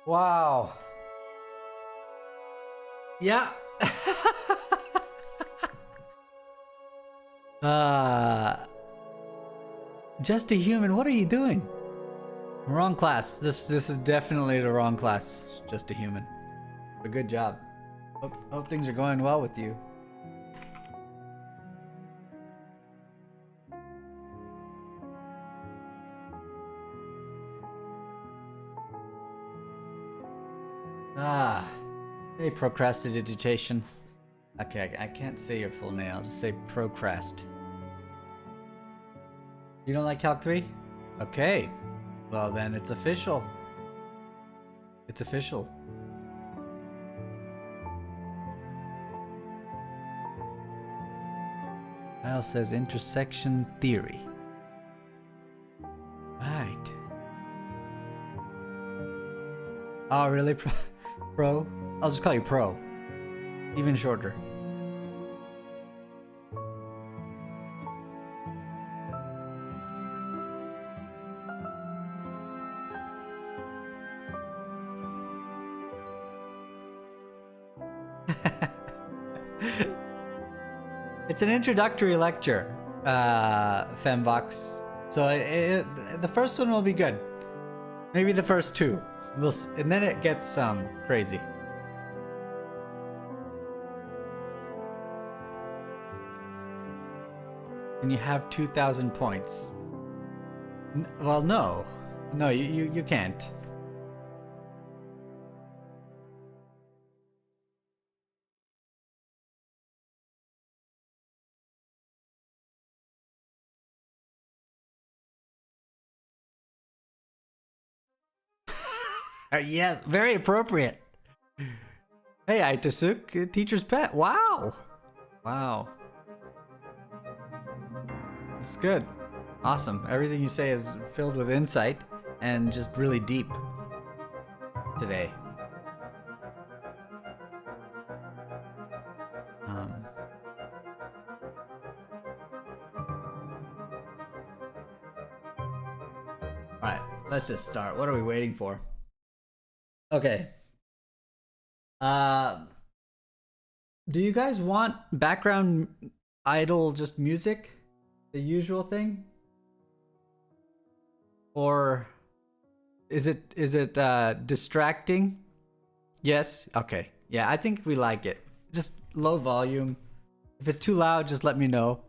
Wow. Yeah. uh, just a human. What are you doing? Wrong class. This is definitely the wrong class. Just a human. But good job. Hope things are going well with you. Ah, hey, procrastination. Okay, I can't say your full name. I'll just say procrast. You don't like Calc 3? Okay. Well, then it's official. It's official. Kyle says intersection theory. Right. Oh, really? Pro? I'll just call you Pro. Even shorter. It's an introductory lecture, Femvox. So the first one will be good. Maybe the first two. And then it gets crazy. And you have 2,000 points. Well, no. No, you can't. Yes, very appropriate. Hey, Aitasuk, teacher's pet. Wow. Wow. It's good. Awesome. Everything you say is filled with insight and just really deep today. Alright, let's just start. What are we waiting for? Okay. Do you guys want background idle just music? The usual thing? Or is it distracting? Yes? Okay. Yeah, I think we like it. Just low volume. If it's too loud, just let me know.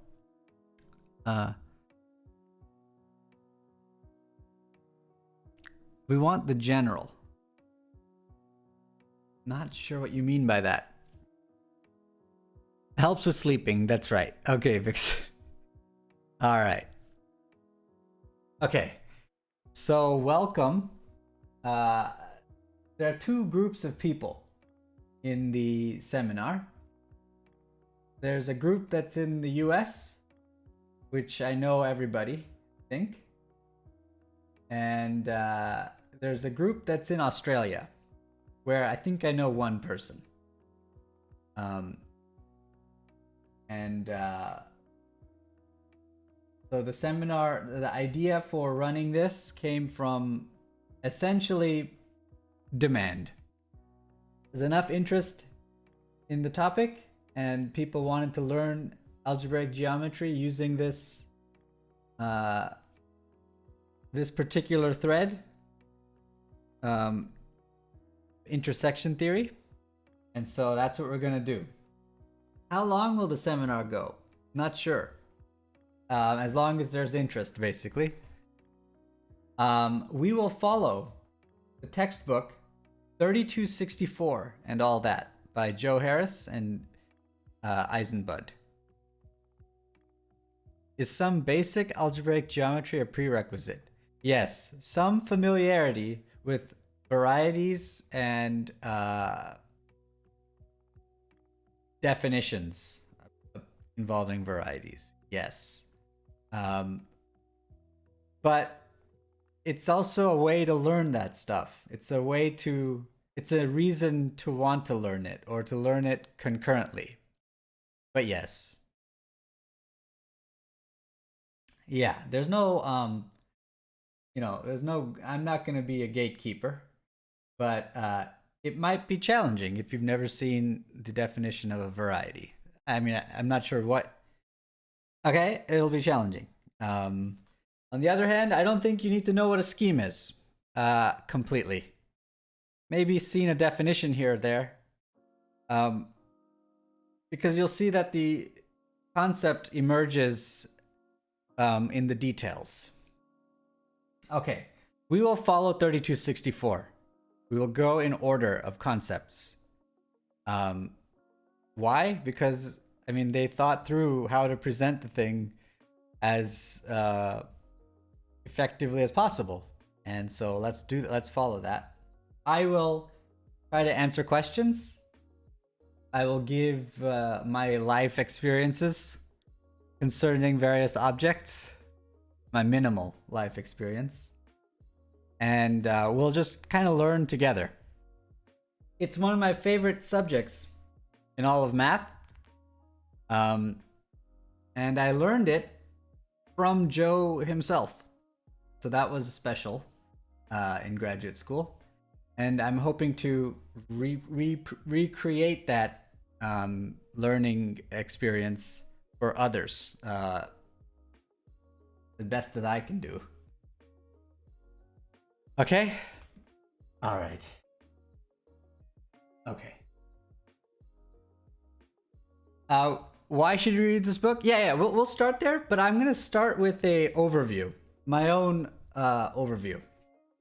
We want the general. Not sure what you mean by that. Helps with sleeping, that's right. Okay, Vix. Alright. Okay. So, welcome. There are two groups of people in the seminar. There's a group that's in the US, which I know everybody, I think. And there's a group that's in Australia, where I think I know one person. So the seminar, the idea for running this came from essentially demand. There's enough interest in the topic and people wanted to learn algebraic geometry using this this particular thread, intersection theory. And so that's what we're gonna do. How long will the seminar go? Not sure. As long as there's interest, basically. We will follow the textbook 3264 and all that by Joe Harris and Eisenbud. Is some basic algebraic geometry a prerequisite? Yes, some familiarity with varieties and definitions involving varieties. Yes. But it's also a way to learn that stuff. It's a reason to want to learn it or to learn it concurrently. But yes. Yeah, there's no I'm not going to be a gatekeeper. but it might be challenging if you've never seen the definition of a variety. I mean, I'm not sure what. Okay, it'll be challenging. On the other hand, I don't think you need to know what a scheme is completely. Maybe seen a definition here or there. Because you'll see that the concept emerges in the details. Okay, we will follow 3264. We will go in order of concepts. Why? Because, I mean, they thought through how to present the thing as effectively as possible. And so let's follow that. I will try to answer questions. I will give my life experiences concerning various objects, my minimal life experience, and we'll just kind of learn together. It's one of my favorite subjects in all of math, and I learned it from Joe himself, so that was special in graduate school. And I'm hoping to recreate that learning experience for others the best that I can do. Okay? All right. Okay. Why should you read this book? Yeah, we'll start there, but I'm going to start with a overview. My own overview.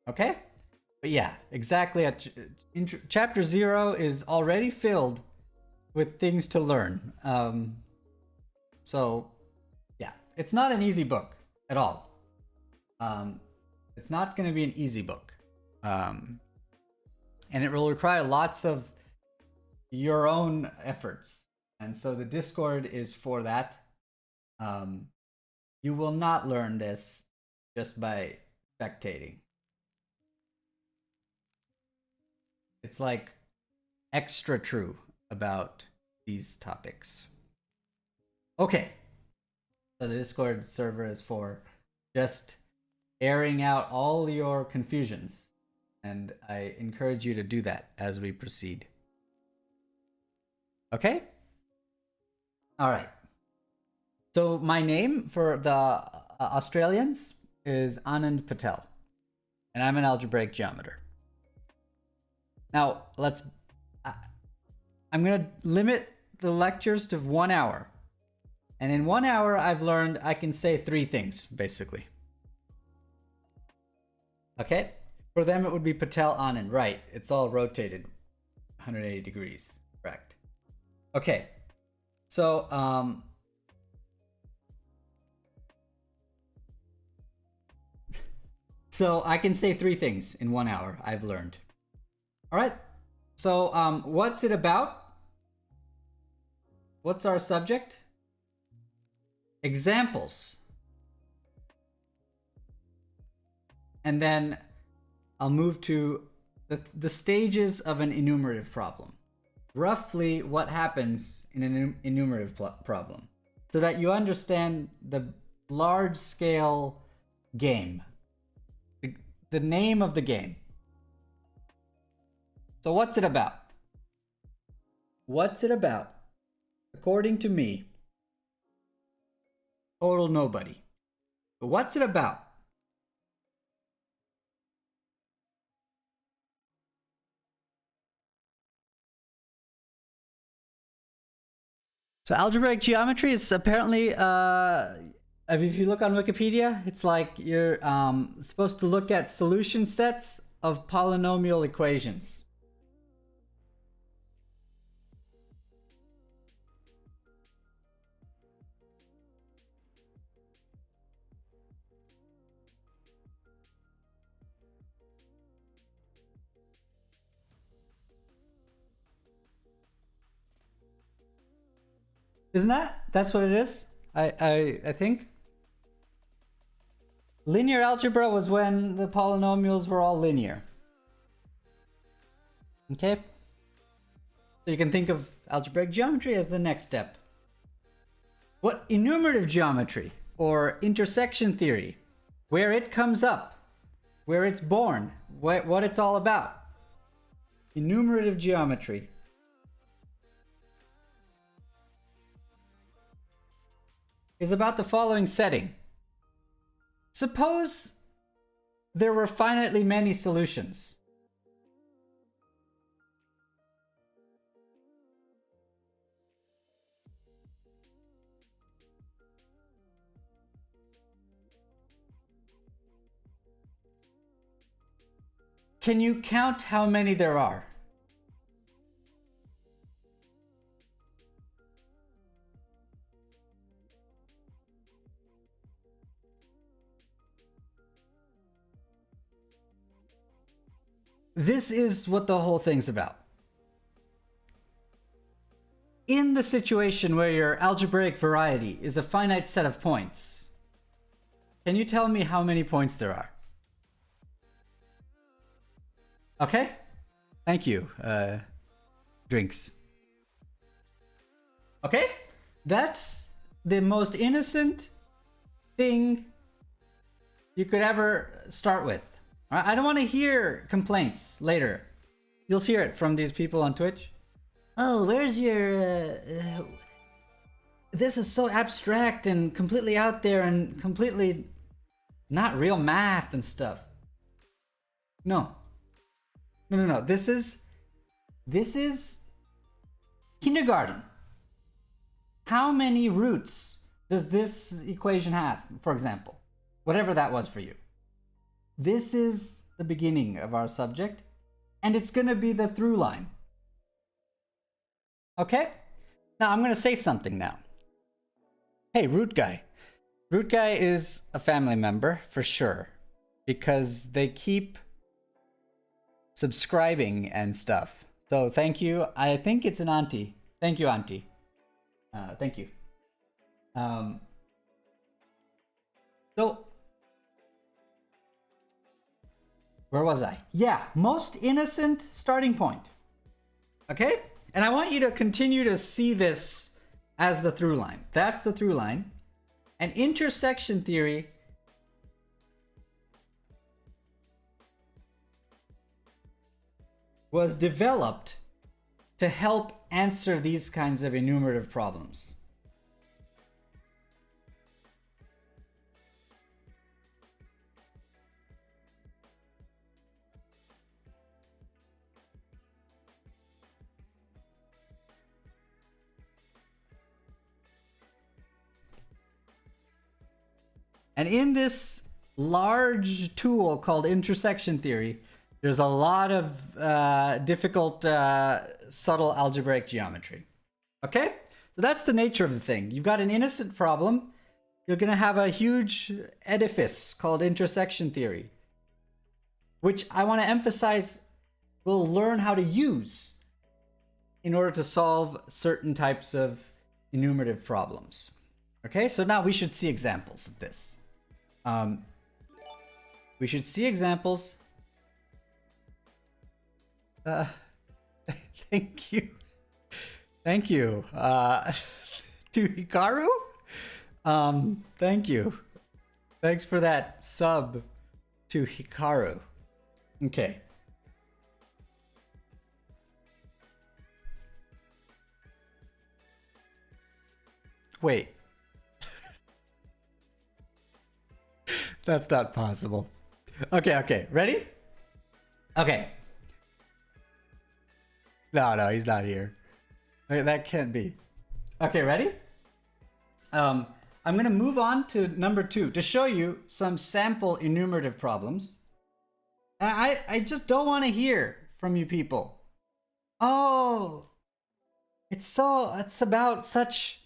Okay? But yeah, exactly. Chapter 0 is already filled with things to learn. So, yeah, it's not an easy book at all. It's not going to be an easy book. And it will require lots of your own efforts. And so the Discord is for that. You will not learn this just by spectating. It's like extra true about these topics. Okay. So the Discord server is for just airing out all your confusions. And I encourage you to do that as we proceed. Okay? All right. So my name for the Australians is Anand Patel. And I'm an algebraic geometer. Now, I'm going to limit the lectures to 1 hour. And in 1 hour, I've learned I can say 3 things, basically. Okay? For them, it would be Patel Anand. Right. It's all rotated 180 degrees. Correct. Okay. So, so I can say 3 things in 1 hour, I've learned. All right. So, what's it about? What's our subject? Examples. And then I'll move to the stages of an enumerative problem. Roughly what happens in an enumerative problem, so that you understand the large-scale game, the name of the game. So what's it about? What's it about? According to me, total nobody. But what's it about? So algebraic geometry is apparently, if you look on Wikipedia, it's like you're supposed to look at solution sets of polynomial equations. Isn't that? That's what it is? I think. Linear algebra was when the polynomials were all linear. Okay? So you can think of algebraic geometry as the next step. What enumerative geometry or intersection theory, where it comes up, where it's born, what it's all about. Enumerative geometry. Is about the following setting. Suppose there were finitely many solutions. Can you count how many there are? This is what the whole thing's about. In the situation where your algebraic variety is a finite set of points, can you tell me how many points there are? Okay, thank you. Drinks. Okay, that's the most innocent thing you could ever start with. I don't want to hear complaints later. You'll hear it from these people on Twitch. Oh, where's your... This is so abstract and completely out there and completely not real math and stuff. No. No. This is kindergarten. How many roots does this equation have, for example? Whatever that was for you. This is the beginning of our subject, and it's going to be the through line. Okay? Now I'm going to say something now. Hey, Root Guy. Root Guy is a family member, for sure, because they keep subscribing and stuff. So thank you. I think it's an auntie. Thank you, auntie. Thank you. So, where was I? Yeah, most innocent starting point. Okay? And I want you to continue to see this as the through line. That's the through line. And intersection theory was developed to help answer these kinds of enumerative problems. And in this large tool called intersection theory, there's a lot of difficult, subtle algebraic geometry. Okay? So that's the nature of the thing. You've got an innocent problem. You're going to have a huge edifice called intersection theory, which I want to emphasize we'll learn how to use in order to solve certain types of enumerative problems. Okay? So now we should see examples of this. We should see examples. Thank you. Thank you. To Hikaru? Thank you. Thanks for that sub to Hikaru. Okay. Wait. That's not possible. Okay. Ready? Okay. No, he's not here. Okay, that can't be. Okay, ready? I'm going to move on to number 2 to show you some sample enumerative problems. And I just don't want to hear from you people. Oh, it's about such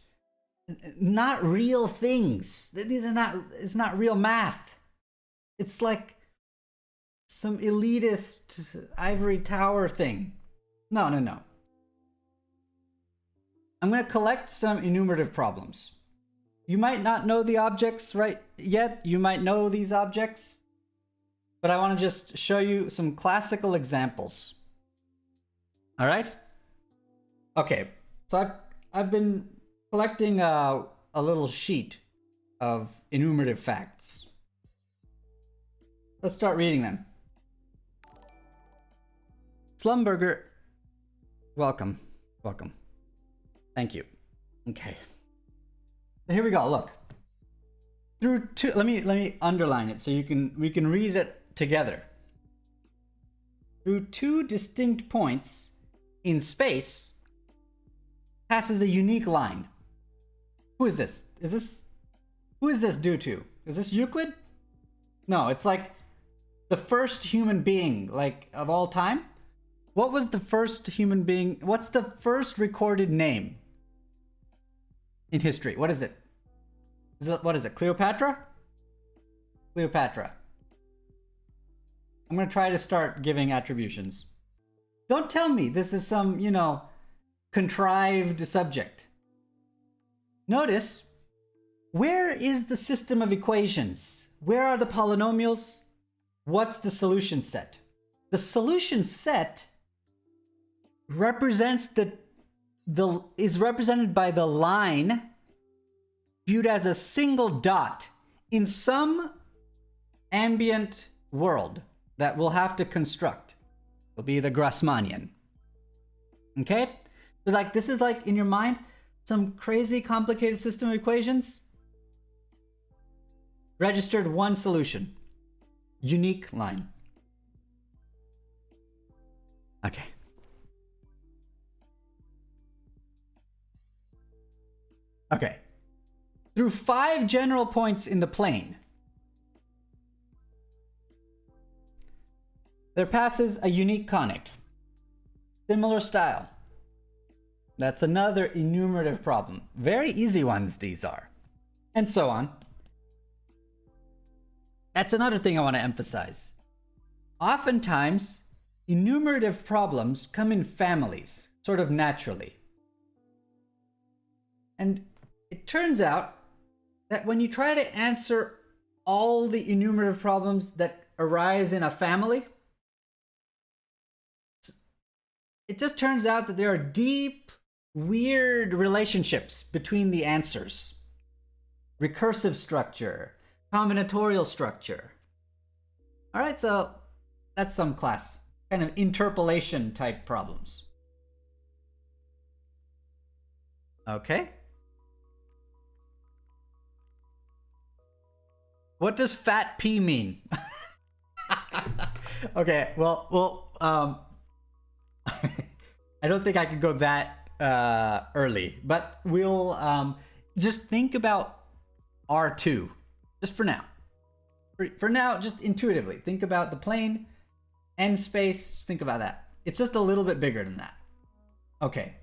not real things. It's not real math. It's like some elitist ivory tower thing. No. I'm going to collect some enumerative problems. You might not know the objects right yet. You might know these objects. But I want to just show you some classical examples. All right? Okay. So I've been collecting a little sheet of enumerative facts. Let's start reading them. Slumburger, welcome. Welcome. Thank you. Okay. Here we go. Look. Through two, let me underline it so we can read it together. Through two distinct points in space passes a unique line. Who is this? Who is this due to? Is this Euclid? No, it's like the first human being, like, of all time. What was the first human being? What's the first recorded name in history? What is it? What is it? Cleopatra? Cleopatra. I'm going to try to start giving attributions. Don't tell me this is some, contrived subject. Notice, where is the system of equations? Where are the polynomials? What's the solution set? The solution set represents is represented by the line viewed as a single dot in some ambient world that we'll have to construct. It'll be the Grassmannian. Okay? So like this is like in your mind some crazy complicated system of equations. Registered one solution. Unique line. Okay. Okay. Through 5 general points in the plane, there passes a unique conic. Similar style. That's another enumerative problem. Very easy ones these are. And so on. That's another thing I want to emphasize. Oftentimes, enumerative problems come in families, sort of naturally. And it turns out that when you try to answer all the enumerative problems that arise in a family, it just turns out that there are deep, weird relationships between the answers. Recursive structure, combinatorial structure. All right, so that's some class, kind of interpolation type problems. Okay. What does fat P mean? Okay, well, I don't think I could go that early, but we'll just think about R2, just for now. For now, just intuitively, think about the plane and space, just think about that. It's just a little bit bigger than that. Okay.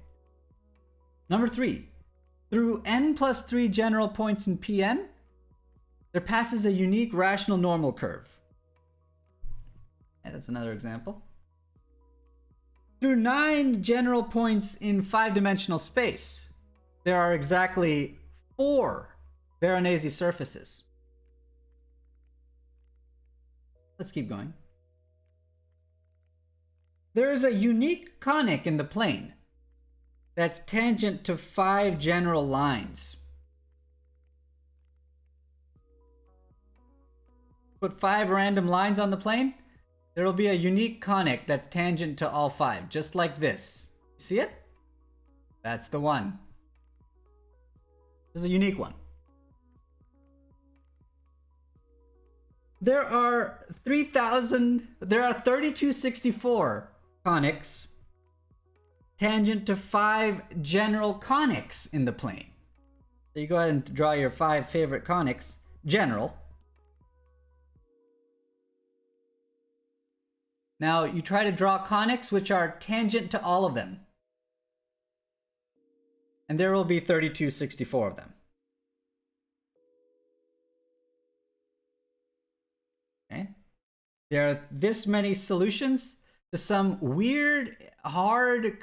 Number 3, through n plus 3 general points in Pn, there passes a unique rational normal curve. And that's another example. Through 9 general points in 5-dimensional space, there are exactly 4 Veronese surfaces. Let's keep going. There is a unique conic in the plane that's tangent to 5 general lines. Put 5 random lines on the plane, there will be a unique conic that's tangent to all 5, just like this. See it? That's the one. This is a unique one. There are 3264 conics tangent to 5 general conics in the plane. So you go ahead and draw your 5 favorite conics, general. Now you try to draw conics which are tangent to all of them. And there will be 3264 of them. Okay. There are this many solutions to some weird, hard,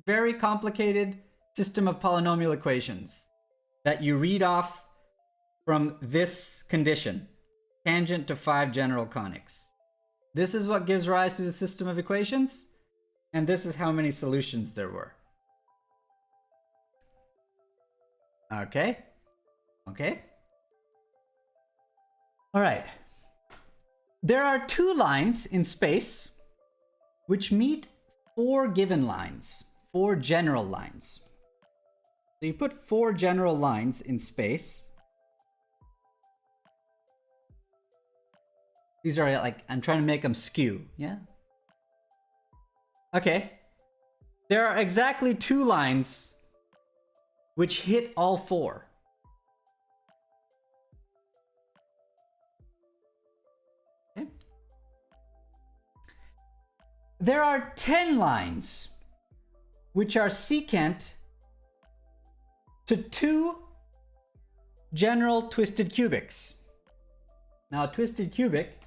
very complicated system of polynomial equations that you read off from this condition, tangent to 5 general conics. This is what gives rise to the system of equations, and this is how many solutions there were. Okay. Okay. All right. There are 2 lines in space which meet 4 given lines, 4 general lines. So you put 4 general lines in space. These are like, I'm trying to make them skew, yeah? Okay. There are exactly 2 lines which hit all 4. Okay. There are 10 lines which are secant to 2 general twisted cubics. Now, a twisted cubic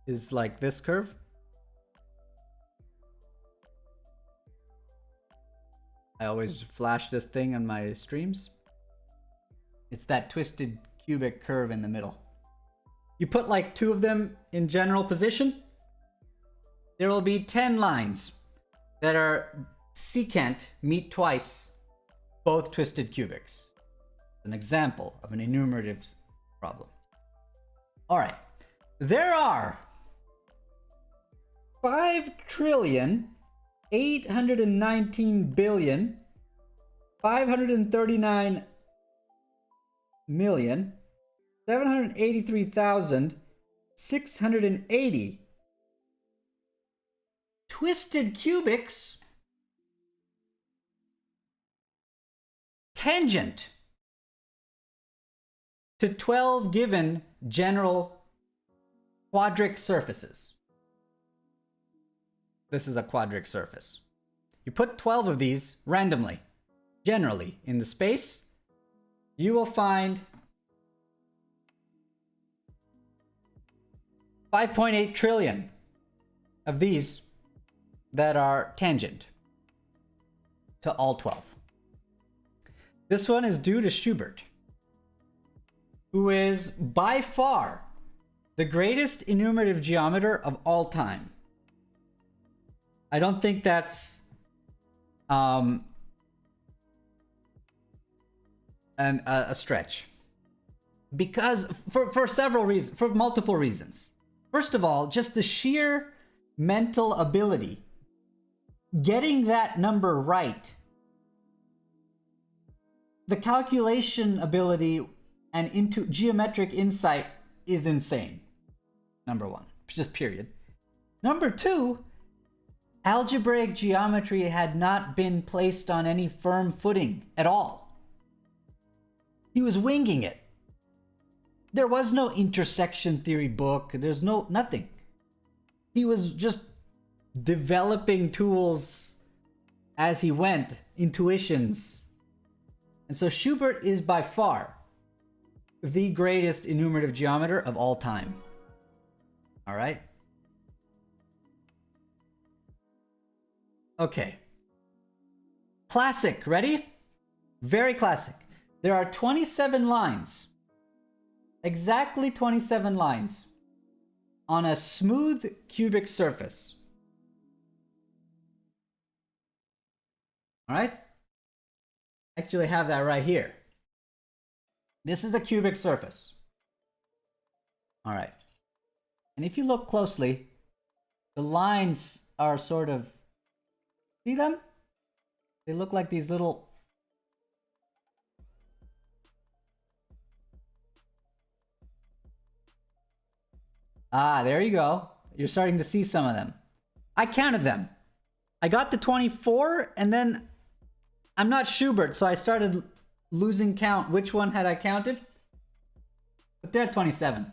is like this curve. I always flash this thing on my streams. It's that twisted cubic curve in the middle. You put like 2 of them in general position. There will be 10 lines that are secant, meet twice, both twisted cubics. An example of an enumerative problem. All right. There are 5,819,539,783,680 twisted cubics tangent to 12 given general quadric surfaces. This is a quadric surface. You put 12 of these randomly, generally, in the space. You will find 5.8 trillion of these that are tangent to all 12. This one is due to Schubert, who is by far the greatest enumerative geometer of all time. I don't think that's a stretch, because for several reasons, for multiple reasons. First of all, just the sheer mental ability, getting that number right, the calculation ability and into geometric insight is insane. Number one, just period. Number two, algebraic geometry had not been placed on any firm footing at all. He was winging it. There was no intersection theory book. There's nothing. He was just developing tools as he went, intuitions. And so Schubert is by far the greatest enumerative geometer of all time. All right? Okay. Classic, ready? Very classic. There are 27 lines, exactly 27 lines, on a smooth cubic surface. All right? I actually have that right here. This is a cubic surface. All right. And if you look closely, the lines are sort of, see them? They look like these little, there you go. You're starting to see some of them. I counted them. I got to 24 and then I'm not Schubert, so I started losing count. Which one had I counted? But they're at 27.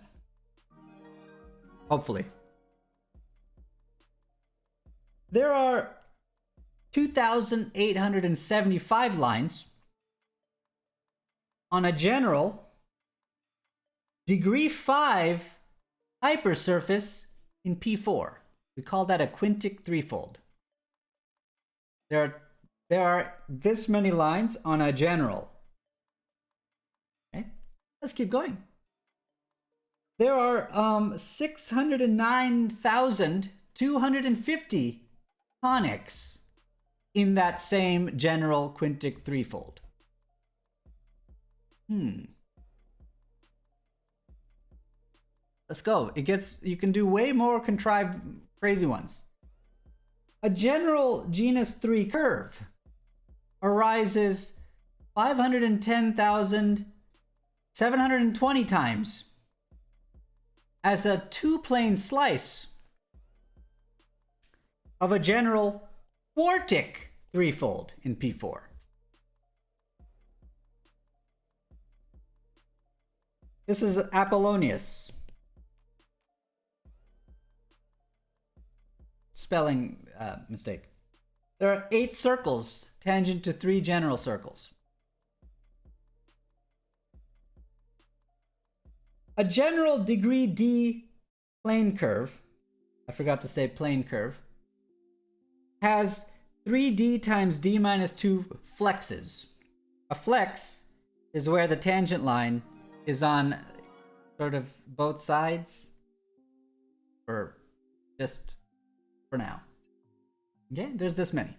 Hopefully. There are 2,875 lines on a general degree 5 hypersurface in P4. We call that a quintic threefold. There are this many lines on a general. Okay, let's keep going. There are 609,250 conics in that same general quintic threefold. Let's go. You can do way more contrived, crazy ones. A general genus 3 curve arises 510,720 times as a two-plane slice of a general quartic threefold in P4. This is Apollonius. Spelling mistake. There are 8 circles tangent to 3 general circles. A general degree D plane curve, I forgot to say plane curve, has 3d times d minus 2 flexes. A flex is where the tangent line is on sort of both sides, or just for now. Okay, there's this many.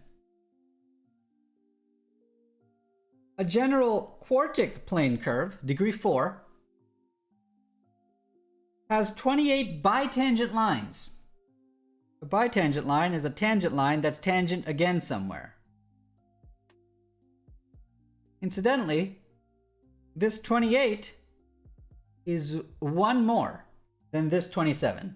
A general quartic plane curve, degree 4, has 28 bitangent lines. A bitangent line is a tangent line that's tangent again somewhere. Incidentally, this 28 is one more than this 27.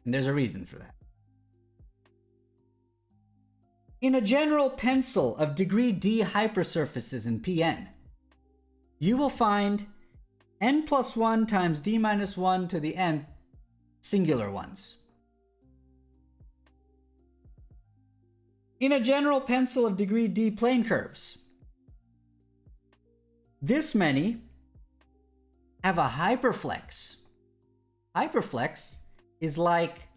And there's a reason for that. In a general pencil of degree D hypersurfaces in Pn, you will find n plus 1 times d minus 1 to the nth singular ones. In a general pencil of degree D plane curves, this many have a hyperflex. Hyperflex is like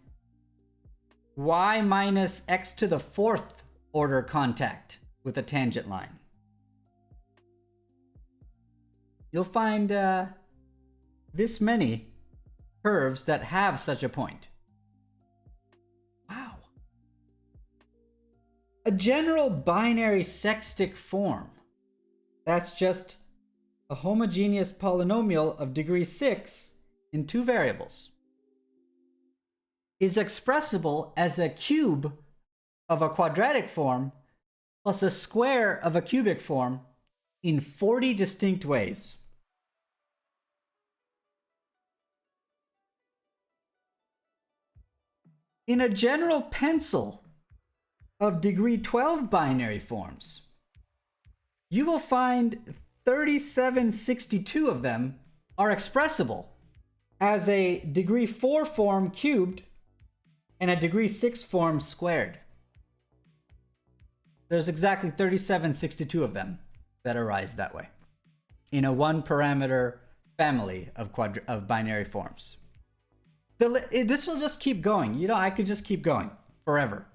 y minus x to the 4th order contact with a tangent line. You'll find this many curves that have such a point. Wow. A general binary sextic form, that's just a homogeneous polynomial of degree 6 in 2 variables, is expressible as a cube of a quadratic form plus a square of a cubic form in 40 distinct ways. In a general pencil of degree 12 binary forms, you will find 3762 of them are expressible as a degree 4 form cubed and a degree 6 form squared. There's exactly 3762 of them that arise that way in a 1-parameter family of binary forms. This will just keep going. You know, I could just keep going forever.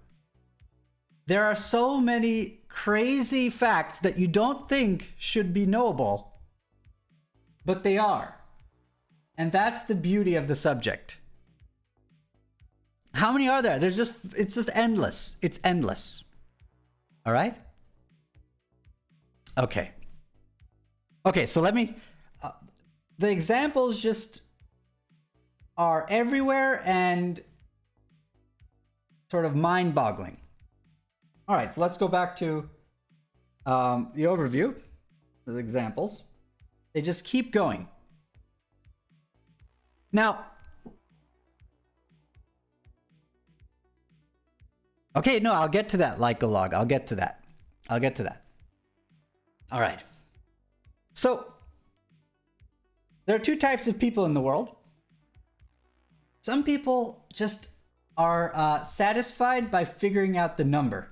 There are so many crazy facts that you don't think should be knowable, but they are. And that's the beauty of the subject. How many are there? It's just endless. It's endless. All right? Okay. Okay, so let me... the examples just are everywhere and sort of mind-boggling. All right, so let's go back to the overview, the examples. They just keep going. Now, okay, no, I'll get to that, like a log. I'll get to that. All right. So, there are 2 types of people in the world. Some people just are satisfied by figuring out the number.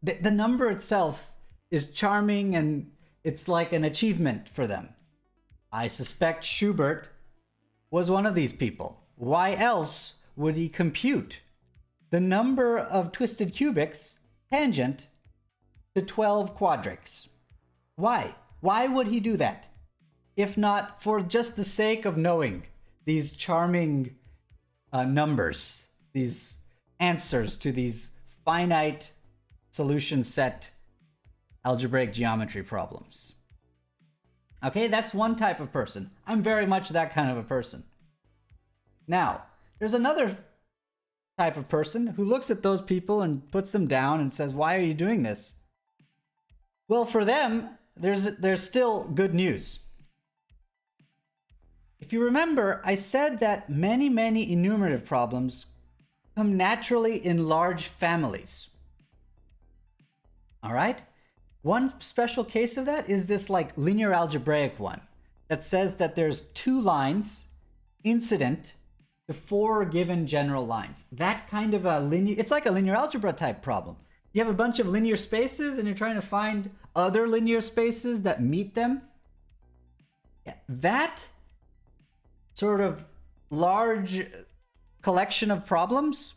The number itself is charming and it's like an achievement for them. I suspect Schubert was one of these people. Why else would he compute the number of twisted cubics tangent to 12 quadrics? Why? Why would he do that? If not for just the sake of knowing these charming numbers, these answers to these finite solution set algebraic geometry problems. Okay, that's one type of person. I'm very much that kind of a person. Now, there's another type of person who looks at those people and puts them down and says, why are you doing this? Well, for them, there's still good news. If you remember, I said that many enumerative problems come naturally in large families. All right? One special case of that is this like linear algebraic one that says that there's two lines incident to four given general lines. That kind of a linear, it's like a linear algebra type problem. You have a bunch of linear spaces and you're trying to find other linear spaces that meet them. Yeah, that sort of large collection of problems,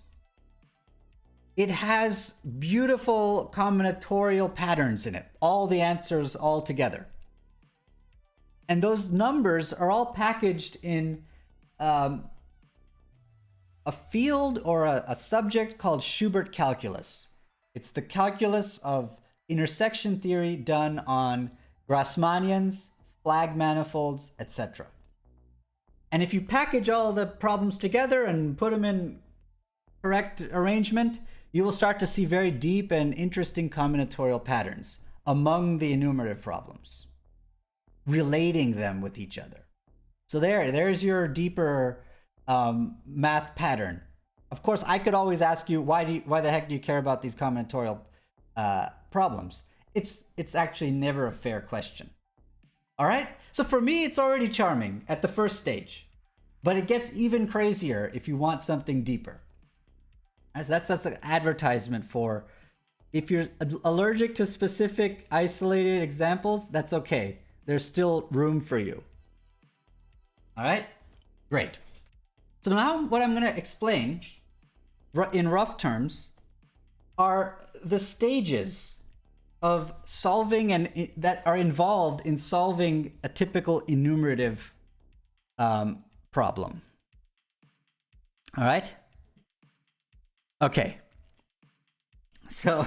it has beautiful combinatorial patterns in it, all the answers all together. And those numbers are all packaged in a field or a subject called Schubert calculus. It's the calculus of intersection theory done on Grassmannians, flag manifolds, etc. And if you package all the problems together and put them in correct arrangement, you will start to see very deep and interesting combinatorial patterns among the enumerative problems, relating them with each other. So there's your deeper math pattern. Of course, I could always ask you, why the heck do you care about these combinatorial problems? It's actually never a fair question. All right? So for me, it's already charming at the first stage, but it gets even crazier if you want something deeper. So that's an advertisement for, if you're allergic to specific isolated examples, that's okay. There's still room for you. All right? Great. So now what I'm going to explain in rough terms are the stages of solving and that are involved in solving a typical enumerative problem. All right? Okay. So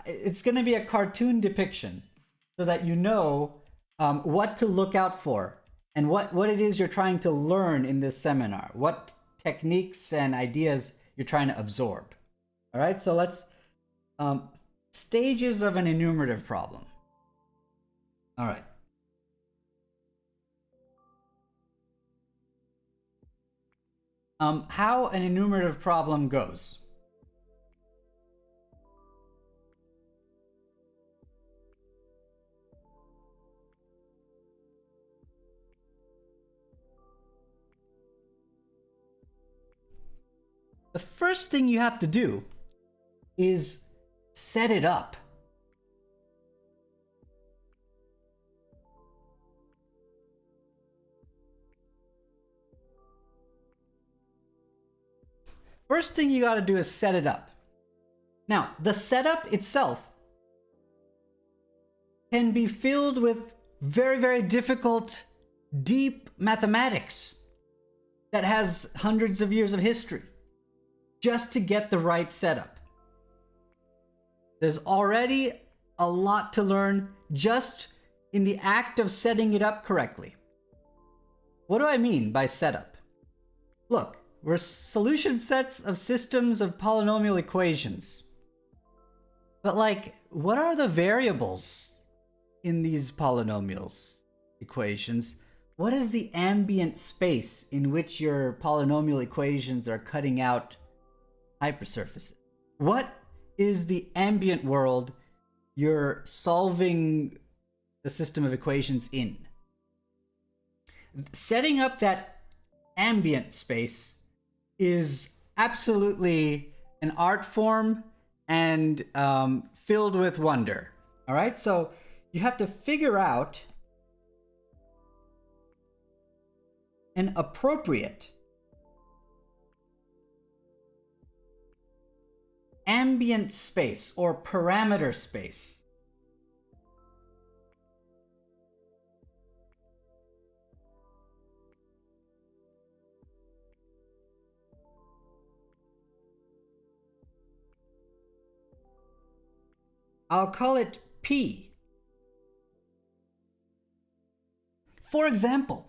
it's going to be a cartoon depiction so that you know what to look out for and what it is you're trying to learn in this seminar, what techniques and ideas you're trying to absorb. All right, so let's stages of an enumerative problem. All right. How an enumerative problem goes. The first thing you have to do is set it up. First thing you got to do is set it up. Now, the setup itself can be filled with very difficult, deep mathematics that has hundreds of years of history just to get the right setup. There's already a lot to learn just in the act of setting it up correctly. What do I mean by setup? Look, we're solution sets of systems of polynomial equations. But like, what are the variables in these polynomials equations? What is the ambient space in which your polynomial equations are cutting out hypersurfaces? What is the ambient world you're solving the system of equations in? Setting up that ambient space is absolutely an art form and filled with wonder. All right, so you have to figure out an appropriate ambient space or parameter space. I'll call it P. For example,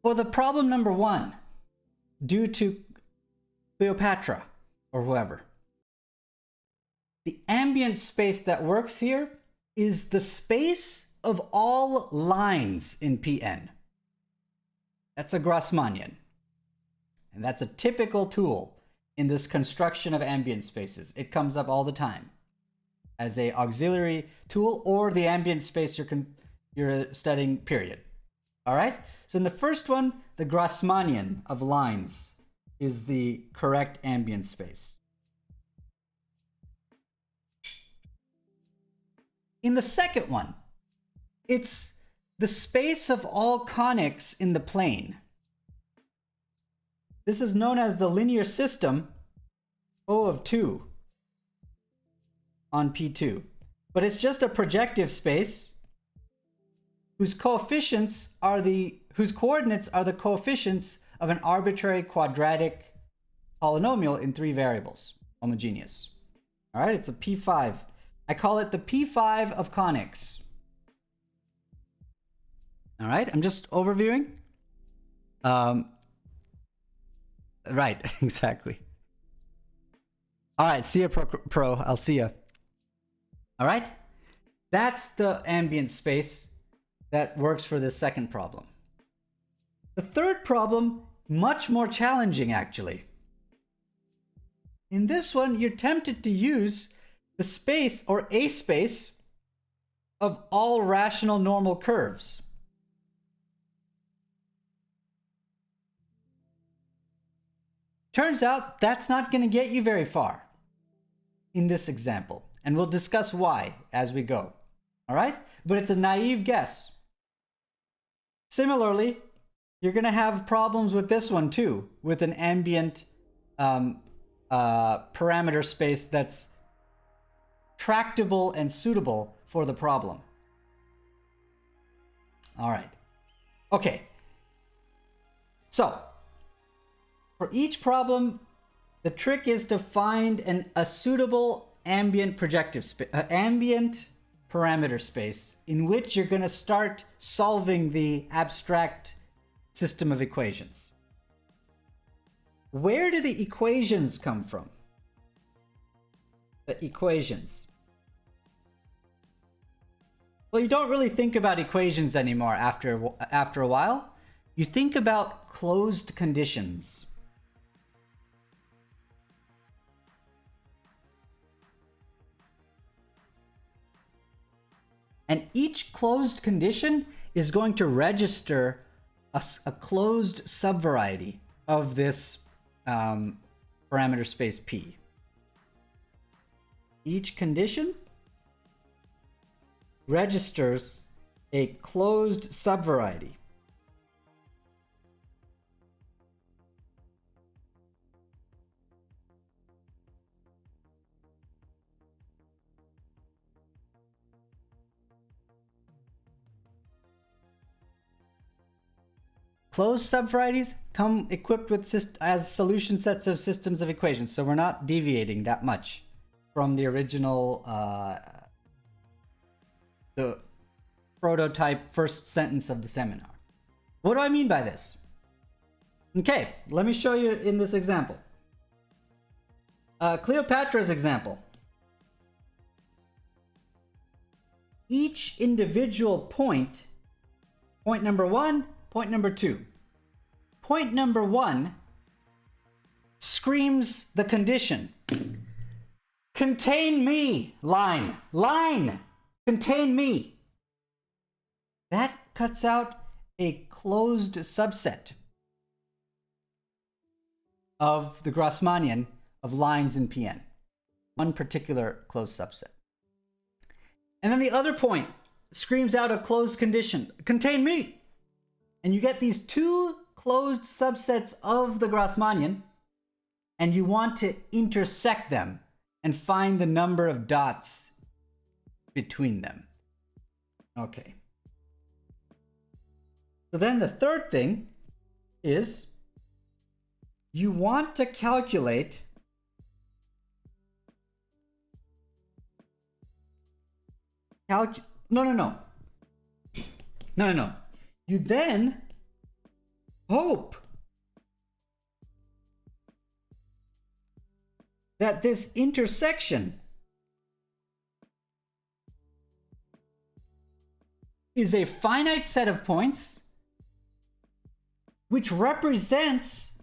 For the problem number 1, due to Cleopatra or whoever, the ambient space that works here is the space of all lines in Pn. That's a Grassmannian. And that's a typical tool in this construction of ambient spaces. It comes up all the time as a auxiliary tool or the ambient space you're studying, period. All right? So in the first one, the Grassmannian of lines is the correct ambient space. In the second one, it's the space of all conics in the plane. This is known as the linear system O of 2 on P2. But it's just a projective space whose coordinates are the coefficients of an arbitrary quadratic polynomial in 3 variables, homogeneous. All right, it's a P5. I call it the P5 of conics. All right, I'm just overviewing. Right, exactly. All right, see ya, pro. I'll see ya. All right, that's the ambient space that works for this second problem. The third problem, much more challenging actually. In this one, you're tempted to use the space or a space of all rational normal curves. Turns out that's not going to get you very far in this example, and we'll discuss why as we go. All right? But it's a naive guess. Similarly, you're going to have problems with this one too, with an ambient parameter space that's tractable and suitable for the problem. All right. Okay. So, for each problem, the trick is to find a suitable ambient ambient parameter space in which you're going to start solving the abstract system of equations. Where do the equations come from? The equations. Well, you don't really think about equations anymore after a while. You think about closed conditions. And each closed condition is going to register a closed subvariety of this parameter space P. Each condition registers a closed subvariety. Closed subvarieties come equipped with as solution sets of systems of equations, so we're not deviating that much from the original, the prototype first sentence of the seminar. What do I mean by this? Okay, let me show you in this example. Cleopatra's example. Each individual point number 1, point number 2. Point number 1 screams the condition. Contain me, line. Line, contain me. That cuts out a closed subset of the Grassmannian of lines in Pn. One particular closed subset. And then the other point screams out a closed condition. Contain me. And you get these two closed subsets of the Grassmannian, and you want to intersect them and find the number of dots between them. Okay. So then the third thing is you want to calculate No. You then hope that this intersection is a finite set of points which represents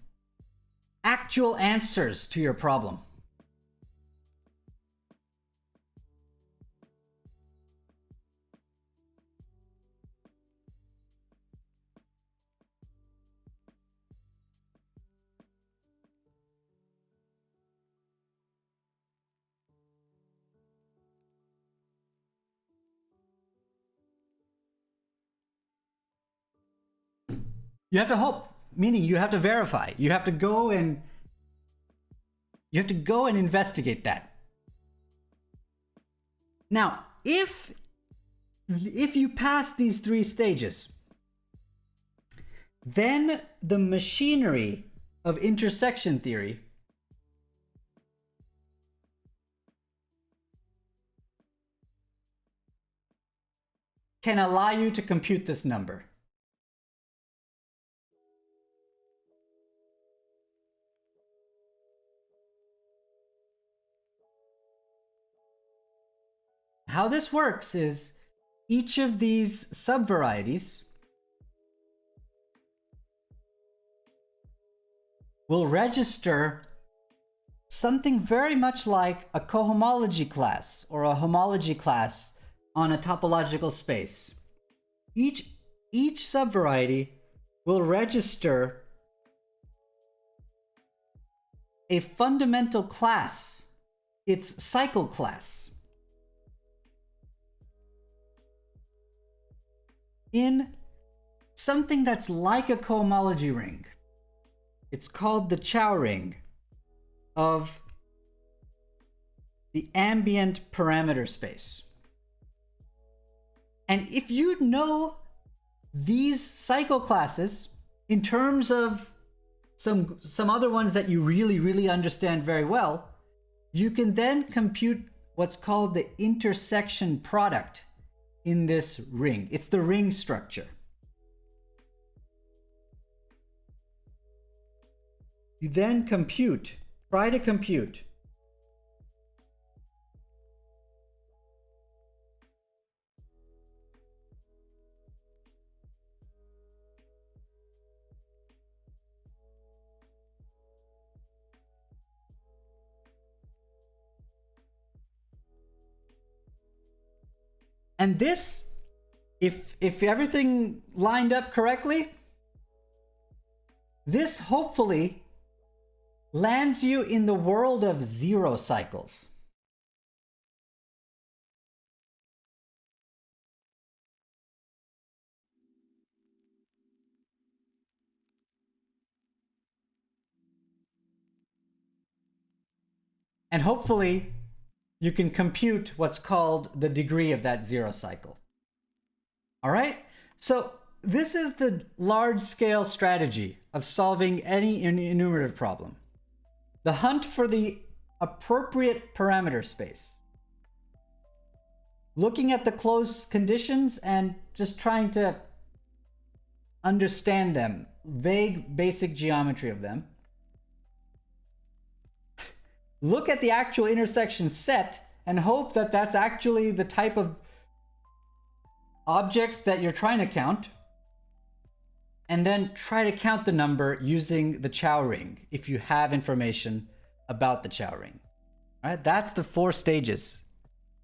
actual answers to your problem. You have to hope, meaning you have to verify. You have to go and investigate that. Now, if you pass these 3 stages, then the machinery of intersection theory can allow you to compute this number. How this works is each of these subvarieties will register something very much like a cohomology class or a homology class on a topological space. Each subvariety will register a fundamental class, its cycle class, in something that's like a cohomology ring. It's called the Chow ring of the ambient parameter space. And if you know these cycle classes in terms of some other ones that you really understand very well, you can then compute what's called the intersection product in this ring. It's the ring structure. You then try to compute and this, if everything lined up correctly, this hopefully lands you in the world of 0 cycles. And hopefully you can compute what's called the degree of that 0 cycle. All right? So this is the large-scale strategy of solving any enumerative problem. The hunt for the appropriate parameter space. Looking at the closed conditions and just trying to understand them, vague basic geometry of them. Look at the actual intersection set and hope that that's actually the type of objects that you're trying to count. And then try to count the number using the Chow ring if you have information about the Chow ring. All right? That's the 4 stages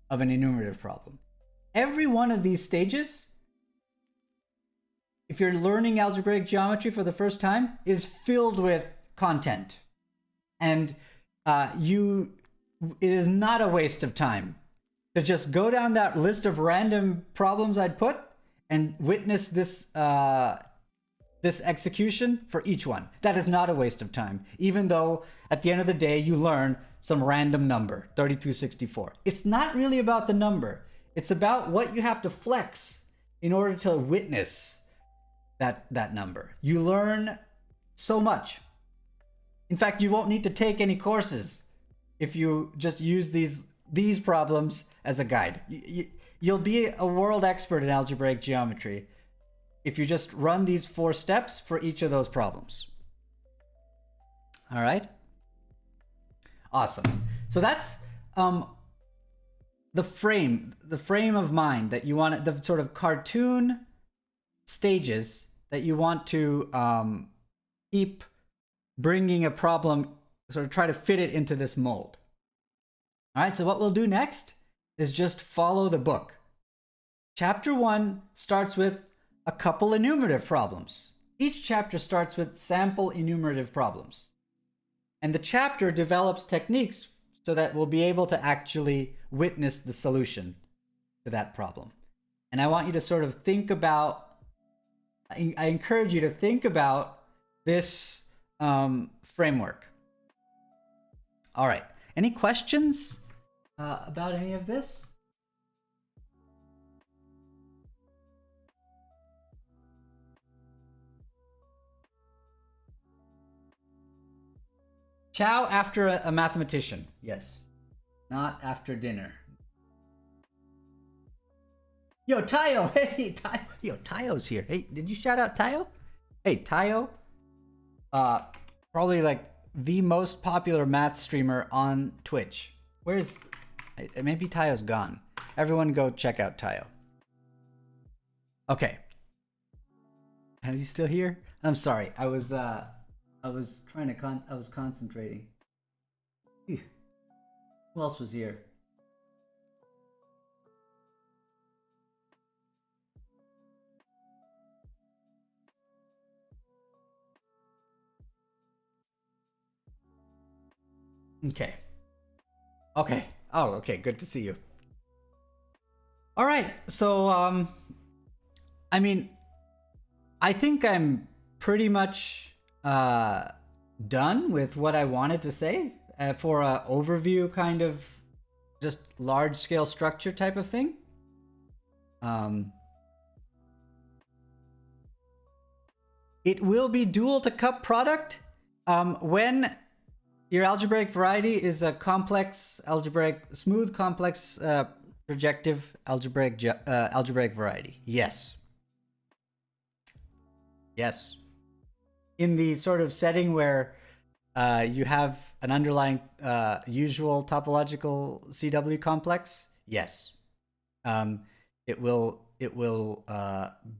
of an enumerative problem. Every one of these stages, if you're learning algebraic geometry for the first time, is filled with content. And it is not a waste of time to just go down that list of random problems I'd put and witness this execution for each one. That is not a waste of time, even though at the end of the day you learn some random number, 3264. It's not really about the number. It's about what you have to flex in order to witness that number. You learn so much. In fact, you won't need to take any courses if you just use these problems as a guide. You'll be a world expert in algebraic geometry if you just run these 4 steps for each of those problems. All right. Awesome. So that's the frame of mind that you want, the sort of cartoon stages that you want to keep bringing a problem, sort of try to fit it into this mold. All right, so what we'll do next is just follow the book. Chapter 1 starts with a couple enumerative problems. Each chapter starts with sample enumerative problems. And the chapter develops techniques so that we'll be able to actually witness the solution to that problem. And I want you to sort of think about, I encourage you to think about this framework. All right. Any questions about any of this? Chow after a mathematician. Yes. Not after dinner. Yo, Tayo. Hey, Tayo. Yo, Tayo's here. Hey, did you shout out Tayo? Hey, Tayo. Probably like the most popular math streamer on Twitch. Where's... Maybe Tayo's gone. Everyone go check out Tayo. Okay. Are you still here? I'm sorry. I was trying to I was concentrating. Who else was here? Okay. Okay. Oh, okay. Good to see you. All right. So, I mean, I think I'm pretty much done with what I wanted to say for an overview, kind of just large scale structure type of thing. It will be dual to cup product when your algebraic variety is a complex algebraic, smooth complex projective algebraic variety. Yes. Yes. In the sort of setting where you have an underlying usual topological CW complex, yes, it will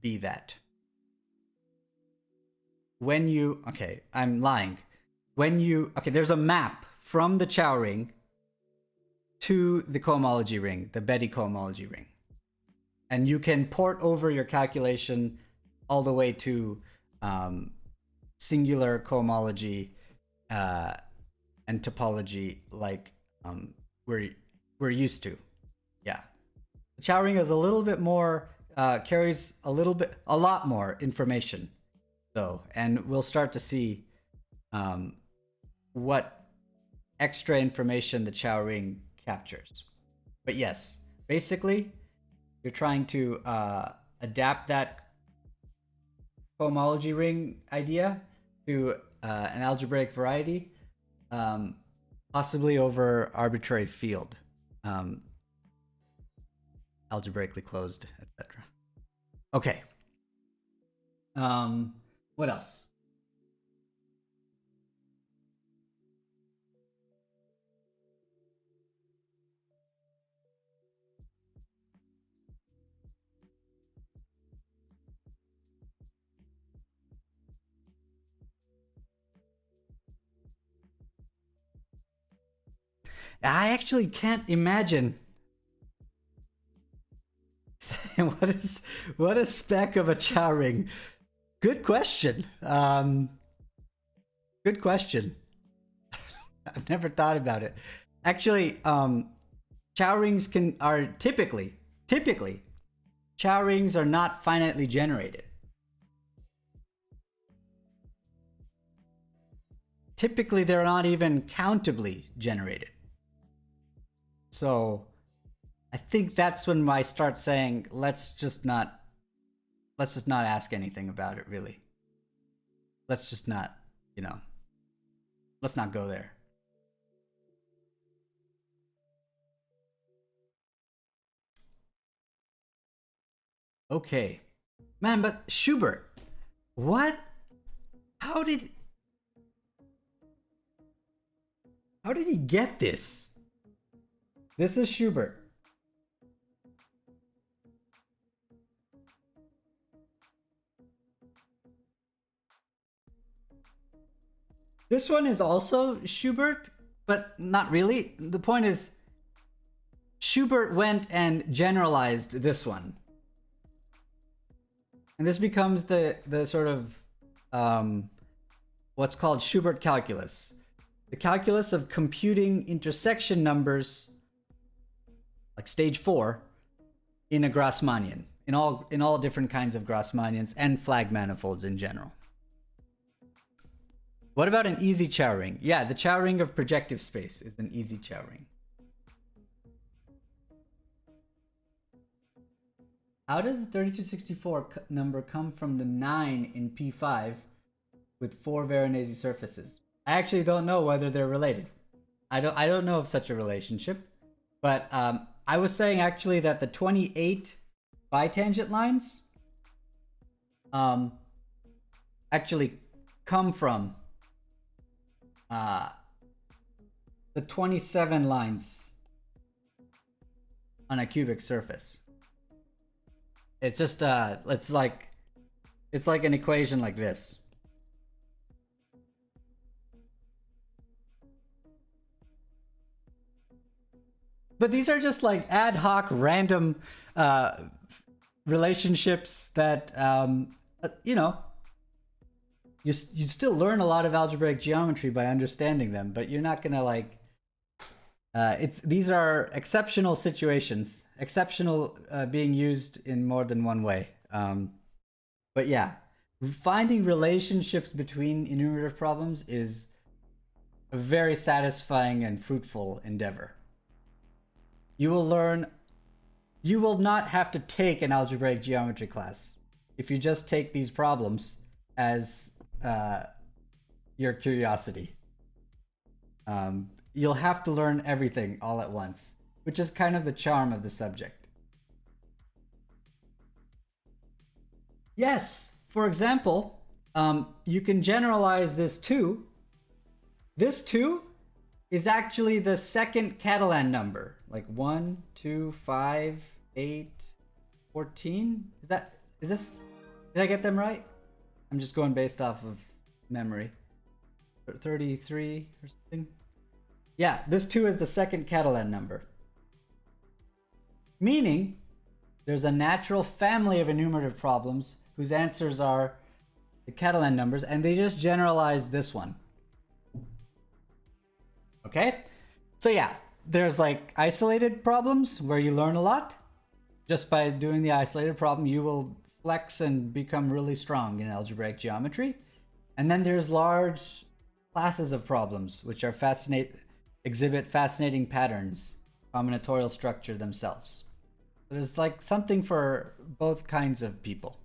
be that. When you, okay, I'm lying. When you, okay, there's a map from the Chow ring to the cohomology ring, the Betty cohomology ring, and you can port over your calculation all the way to singular cohomology and topology like we're used to. Yeah. The Chow ring is a little bit more, carries a lot more information though, and we'll start to see what extra information the Chow ring captures. But yes, basically you're trying to adapt that cohomology ring idea to an algebraic variety, possibly over arbitrary field, algebraically closed, etc. Okay. What else? I actually can't imagine what a speck of a Chow ring. Good question. Good question. I've never thought about it. Actually, Chow rings are typically Chow rings are not finitely generated. Typically, they're not even countably generated. So I think that's when I start saying, let's just not ask anything about it, really. Let's just not, let's not go there. Okay. Man, but Schubert, what? How did he get this? This is Schubert. This one is also Schubert, but not really. The point is, Schubert went and generalized this one. And this becomes the sort of what's called Schubert calculus. The calculus of computing intersection numbers, like stage 4, in a Grassmannian, in all different kinds of Grassmannians and flag manifolds in general. What about an easy Chow ring? Yeah, the Chow ring of projective space is an easy Chow ring. How does the 3264 number come from the 9 in P5 with 4 Veronese surfaces? I actually don't know whether they're related. I don't know of such a relationship. But I was saying actually that the 28 bitangent lines actually come from the 27 lines on a cubic surface. It's just it's like an equation like this. But these are just like ad hoc random relationships that you know, you still learn a lot of algebraic geometry by understanding them, but you're not gonna like these are exceptional situations, exceptional being used in more than one way. But yeah, finding relationships between enumerative problems is a very satisfying and fruitful endeavor. You will not have to take an algebraic geometry class if you just take these problems as your curiosity. You'll have to learn everything all at once, which is kind of the charm of the subject. Yes, for example, you can generalize this too. This too is actually the second Catalan number, like 1, 2, 5, 8, 14. Is this, did I get them right? I'm just going based off of memory. 33 or something. Yeah, this too is the second Catalan number. Meaning, there's a natural family of enumerative problems whose answers are the Catalan numbers, and they just generalize this one. Okay? So yeah, there's like isolated problems where you learn a lot. Just by doing the isolated problem, you will flex and become really strong in algebraic geometry. And then there's large classes of problems which are exhibit fascinating patterns, combinatorial structure themselves. There's like something for both kinds of people.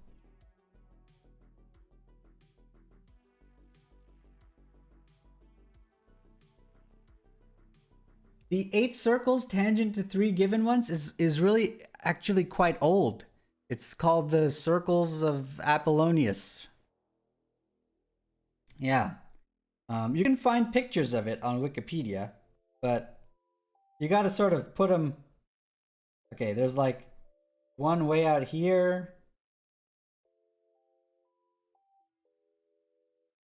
The 8 circles tangent to 3 given ones is really actually quite old. It's called the circles of Apollonius. Yeah. You can find pictures of it on Wikipedia, but you gotta sort of put them... Okay, there's like one way out here.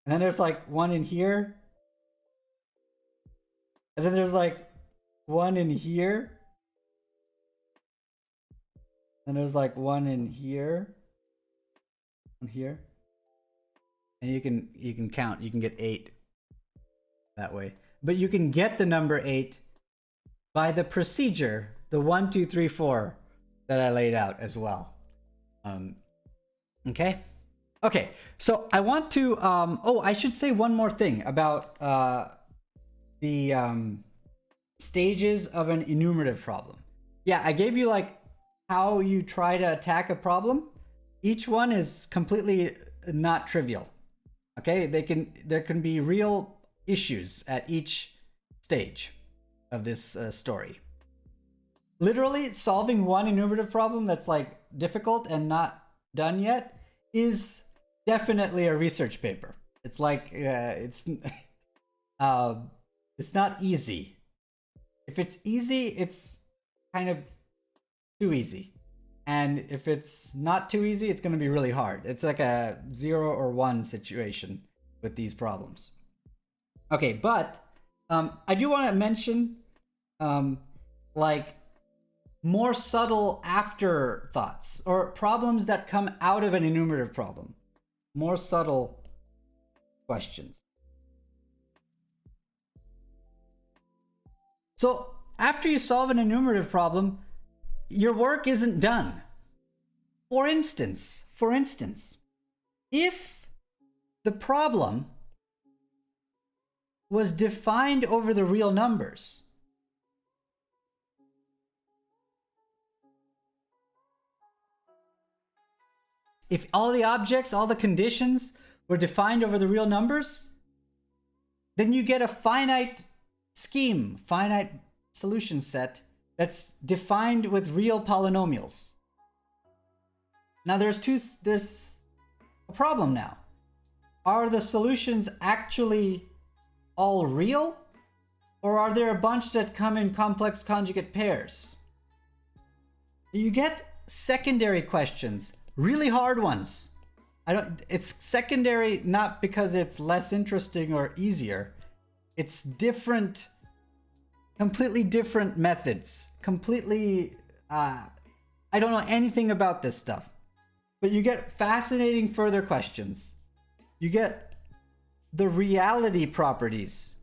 And then there's like one in here. And then there's like one in here. And there's like one in here. And here. And you can count. You can get 8 that way. But you can get the number 8 by the procedure, the 1, 2, 3, 4 that I laid out as well. Okay. Okay. So I want to I should say one more thing about the stages of an enumerative problem. Yeah, I gave you like how you try to attack a problem. Each one is completely not trivial. Okay, there can be real issues at each stage of this story. Literally solving one enumerative problem that's like difficult and not done yet is definitely a research paper. It's like it's not easy. If it's easy, it's kind of too easy. And if it's not too easy, it's going to be really hard. It's like a 0 or 1 situation with these problems. Okay, but I do want to mention like more subtle afterthoughts or problems that come out of an enumerative problem. More subtle questions. So after you solve an enumerative problem, your work isn't done. For instance, if the problem was defined over the real numbers, if all the objects, all the conditions were defined over the real numbers, then you get a finite scheme, finite solution set that's defined with real polynomials. Now there's a problem now. Are the solutions actually all real? Or are there a bunch that come in complex conjugate pairs? You get secondary questions, really hard ones. It's secondary not because it's less interesting or easier. It's different, completely different methods. Completely, I don't know anything about this stuff. But you get fascinating further questions. You get the reality properties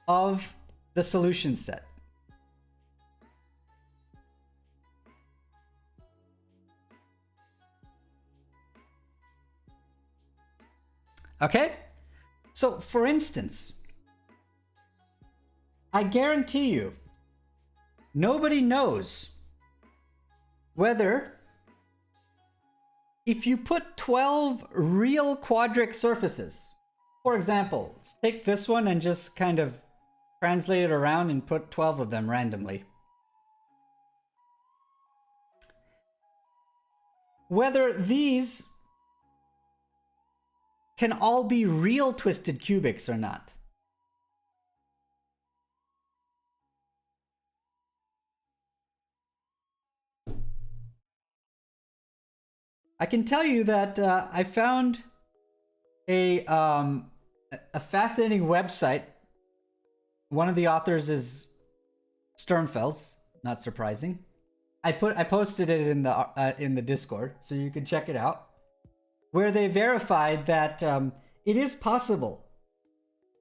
of the solution set. Okay? So, for instance, I guarantee you, nobody knows whether if you put 12 real quadric surfaces, for example, take this one and just kind of translate it around and put 12 of them randomly. Whether these can all be real twisted cubics or not. I can tell you that I found a fascinating website. One of the authors is Sternfels, not surprising. I posted it in the Discord, so you can check it out, where they verified that it is possible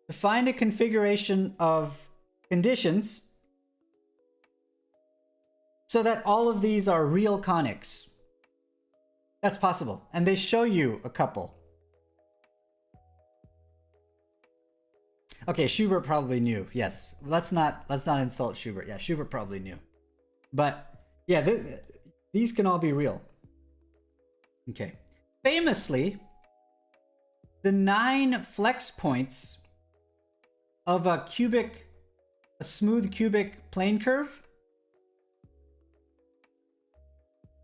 to find a configuration of conditions so that all of these are real conics. That's possible, and they show you a couple. Okay, Schubert probably knew. Yes, let's not insult Schubert. Yeah, Schubert probably knew, but yeah, these can all be real. Okay, famously, the 9 flex points of a smooth cubic plane curve.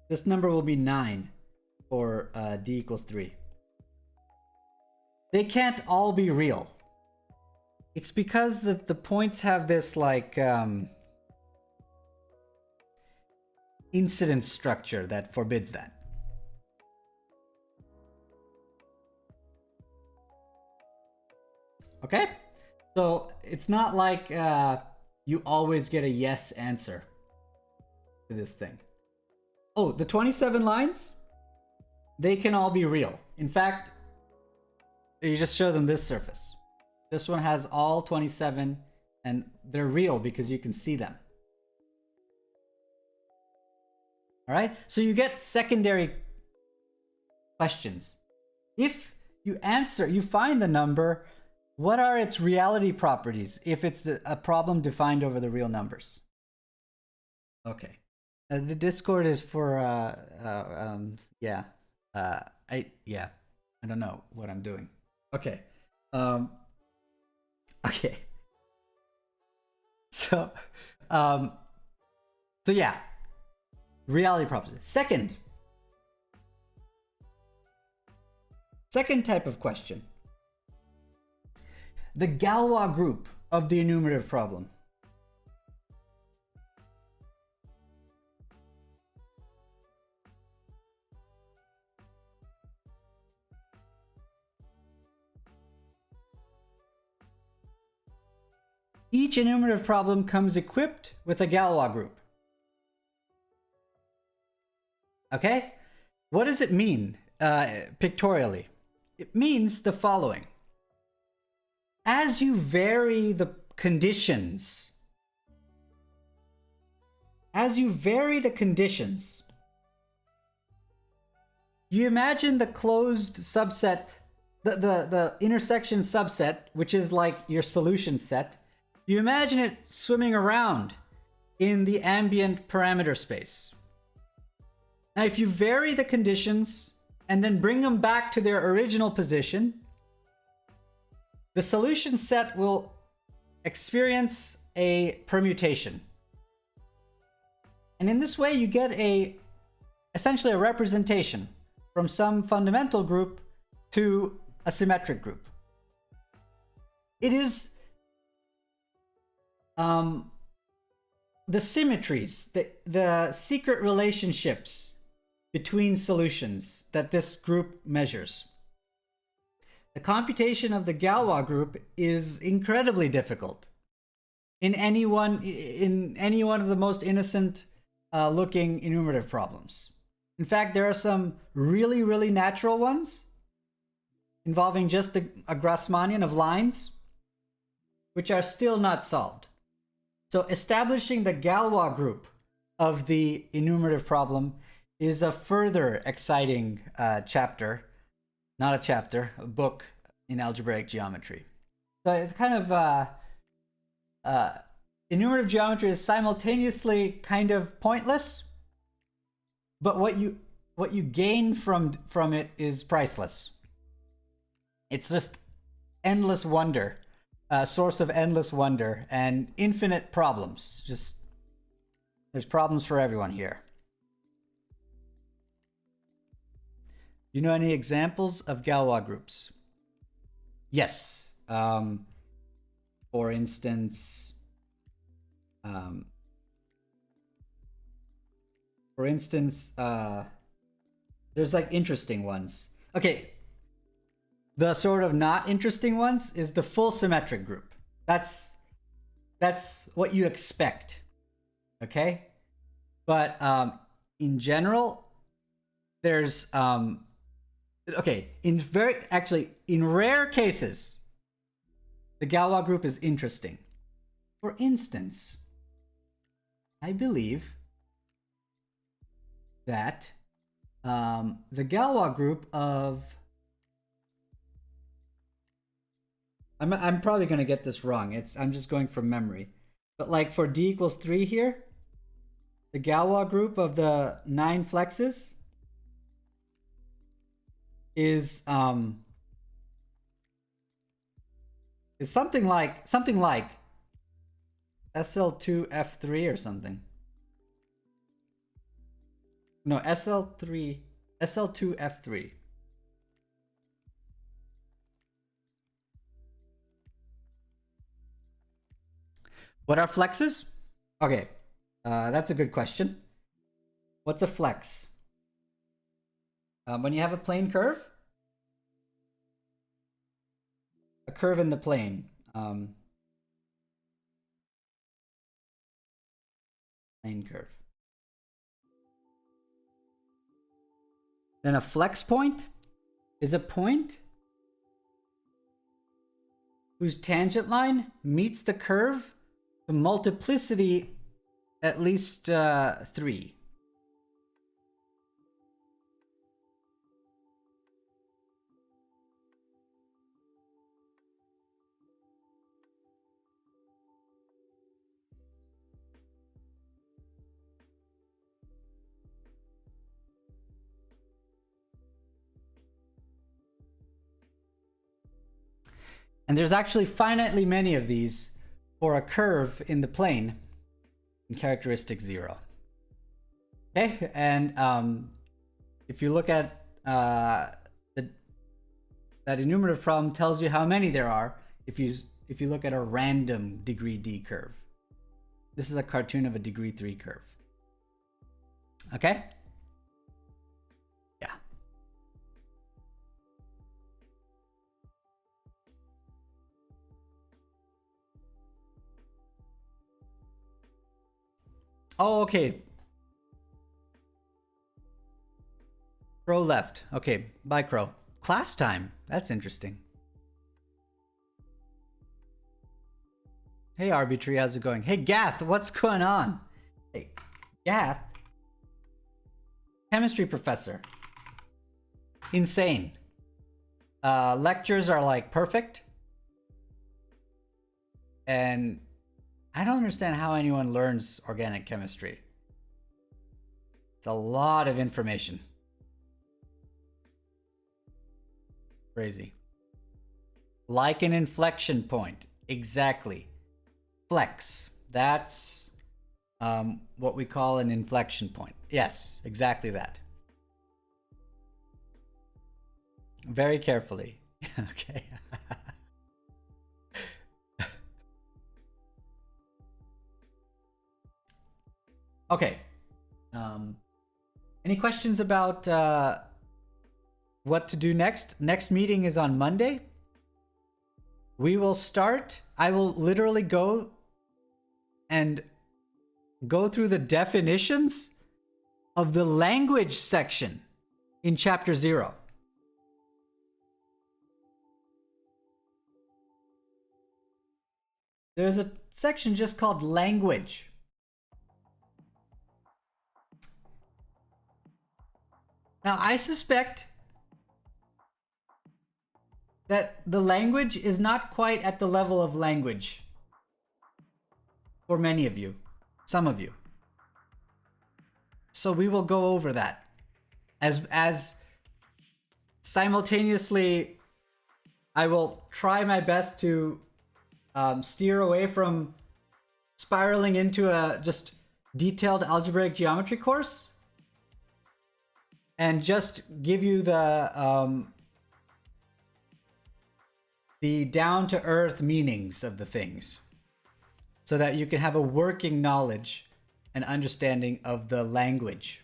This number will be 9 for d equals 3. They can't all be real. It's because the points have this like incidence structure that forbids that. Okay? So it's not like you always get a yes answer to this thing. Oh, the 27 lines? They can all be real. In fact, you just show them this surface. This one has all 27, and they're real because you can see them. All right? So you get secondary questions. If you find the number, what are its reality properties if it's a problem defined over the real numbers? Okay. The Discord is for, yeah. I don't know what I'm doing. Okay. Okay. So yeah. Reality proposition. Second, Second type of question. The Galois group of the enumerative problem. Each enumerative problem comes equipped with a Galois group. Okay? What does it mean pictorially? It means the following. As you vary the conditions, you imagine the closed subset, the intersection subset, which is like your solution set, you imagine it swimming around in the ambient parameter space. Now, if you vary the conditions and then bring them back to their original position, the solution set will experience a permutation. And in this way, you get essentially a representation from some fundamental group to a symmetric group. It is the symmetries, the secret relationships between solutions that this group measures. The computation of the Galois group is incredibly difficult in any one of the most innocent looking enumerative problems. In fact, there are some really, really natural ones involving just a Grassmannian of lines, which are still not solved. So establishing the Galois group of the enumerative problem is a further exciting chapter. Not a chapter, a book in algebraic geometry. So it's kind of enumerative geometry is simultaneously kind of pointless, but what you gain from it is priceless. It's just endless wonder, a source of endless wonder and infinite problems. Just there's problems for everyone here. You know any examples of Galois groups? Yes. For instance, there's like interesting ones. Okay. The sort of not interesting ones is the full symmetric group. That's what you expect. Okay? But in general, there's okay, in rare cases, the Galois group is interesting. For instance, I believe that the Galois group of I'm probably going to get this wrong. I'm just going from memory. But like for d equals 3 here, the Galois group of the 9 flexes is something like SL2F3 or something. No, SL2F3. What are flexes? Okay, that's a good question. What's a flex? When you have a plane curve? A curve in the plane. Plane curve. Then a flex point is a point whose tangent line meets the curve to multiplicity at least 3. And there's actually finitely many of these for a curve in the plane in characteristic 0. Okay, and if you look at the that enumerative problem tells you how many there are if you look at a random degree D curve. This is a cartoon of a degree 3 curve. Okay? Yeah. Oh, okay. Crow left. Okay, bye, Crow. Class time. That's interesting. Hey, Arbitrary, how's it going? Hey, Gath, what's going on? Hey, Gath. Chemistry professor. Insane. Lectures are like perfect. And I don't understand how anyone learns organic chemistry. It's a lot of information. Crazy. Like an inflection point. Exactly. Flex. That's what we call an inflection point. Yes, exactly that. Very carefully. Okay. Okay. Any questions about what to do next? Next meeting is on Monday. We will start. I will literally go through the definitions of the language section in chapter 0. There's a section just called language. Now, I suspect that the language is not quite at the level of language for many of you, some of you. So we will go over that as simultaneously. I will try my best to steer away from spiraling into a just detailed algebraic geometry course and just give you the down-to-earth meanings of the things so that you can have a working knowledge and understanding of the language.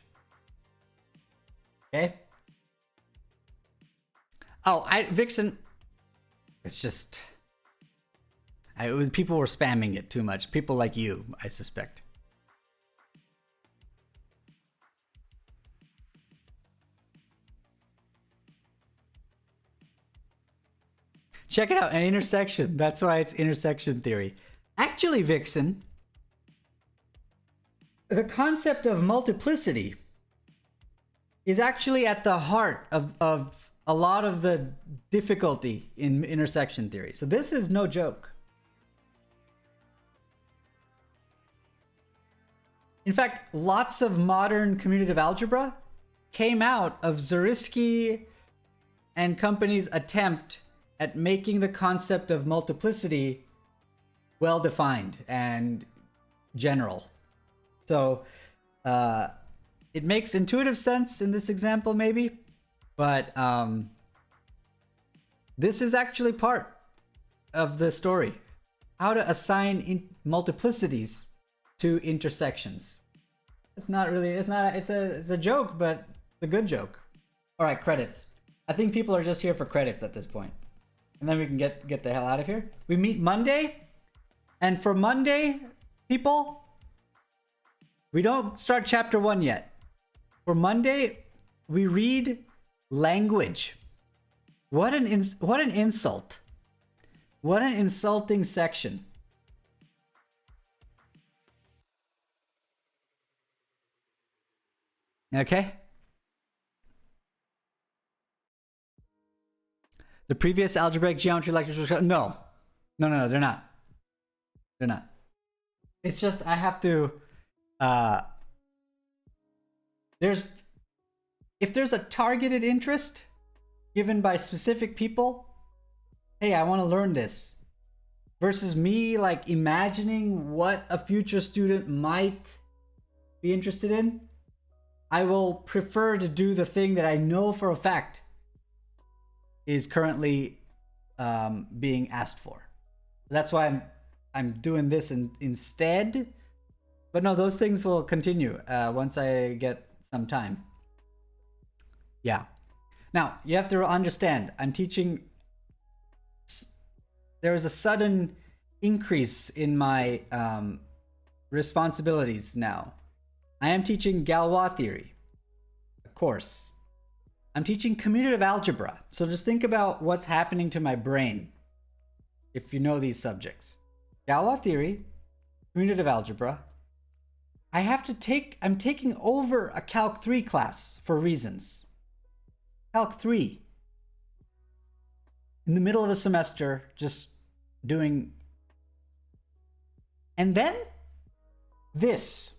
Okay? Oh, Vixen, it's just, people were spamming it too much. People like you, I suspect. Check it out, an intersection. That's why it's intersection theory. Actually, Vixen, the concept of multiplicity is actually at the heart of a lot of the difficulty in intersection theory. So this is no joke. In fact, lots of modern commutative algebra came out of Zariski and company's attempt at making the concept of multiplicity well defined and general. So it makes intuitive sense in this example, maybe, but this is actually part of the story. How to assign multiplicities to intersections. It's a joke, but it's a good joke. All right, credits. I think people are just here for credits at this point. And then we can get the hell out of here. We meet Monday. And for Monday, people, we don't start chapter 1 yet. For Monday, we read language. What an insult. What an insulting section. Okay? The previous algebraic geometry lectures were... No, they're not. They're not. It's just I have to... If there's a targeted interest given by specific people, hey, I want to learn this, versus me like imagining what a future student might be interested in, I will prefer to do the thing that I know for a fact is currently being asked for. That's why I'm doing this instead. But no, those things will continue once I get some time. Yeah. Now, you have to understand, I'm teaching... There is a sudden increase in my responsibilities now. I am teaching Galois theory, a course. I'm teaching commutative algebra. So just think about what's happening to my brain if you know these subjects. Galois theory, commutative algebra. I'm taking over a Calc 3 class for reasons. Calc 3. In the middle of a semester, just doing... And then, this.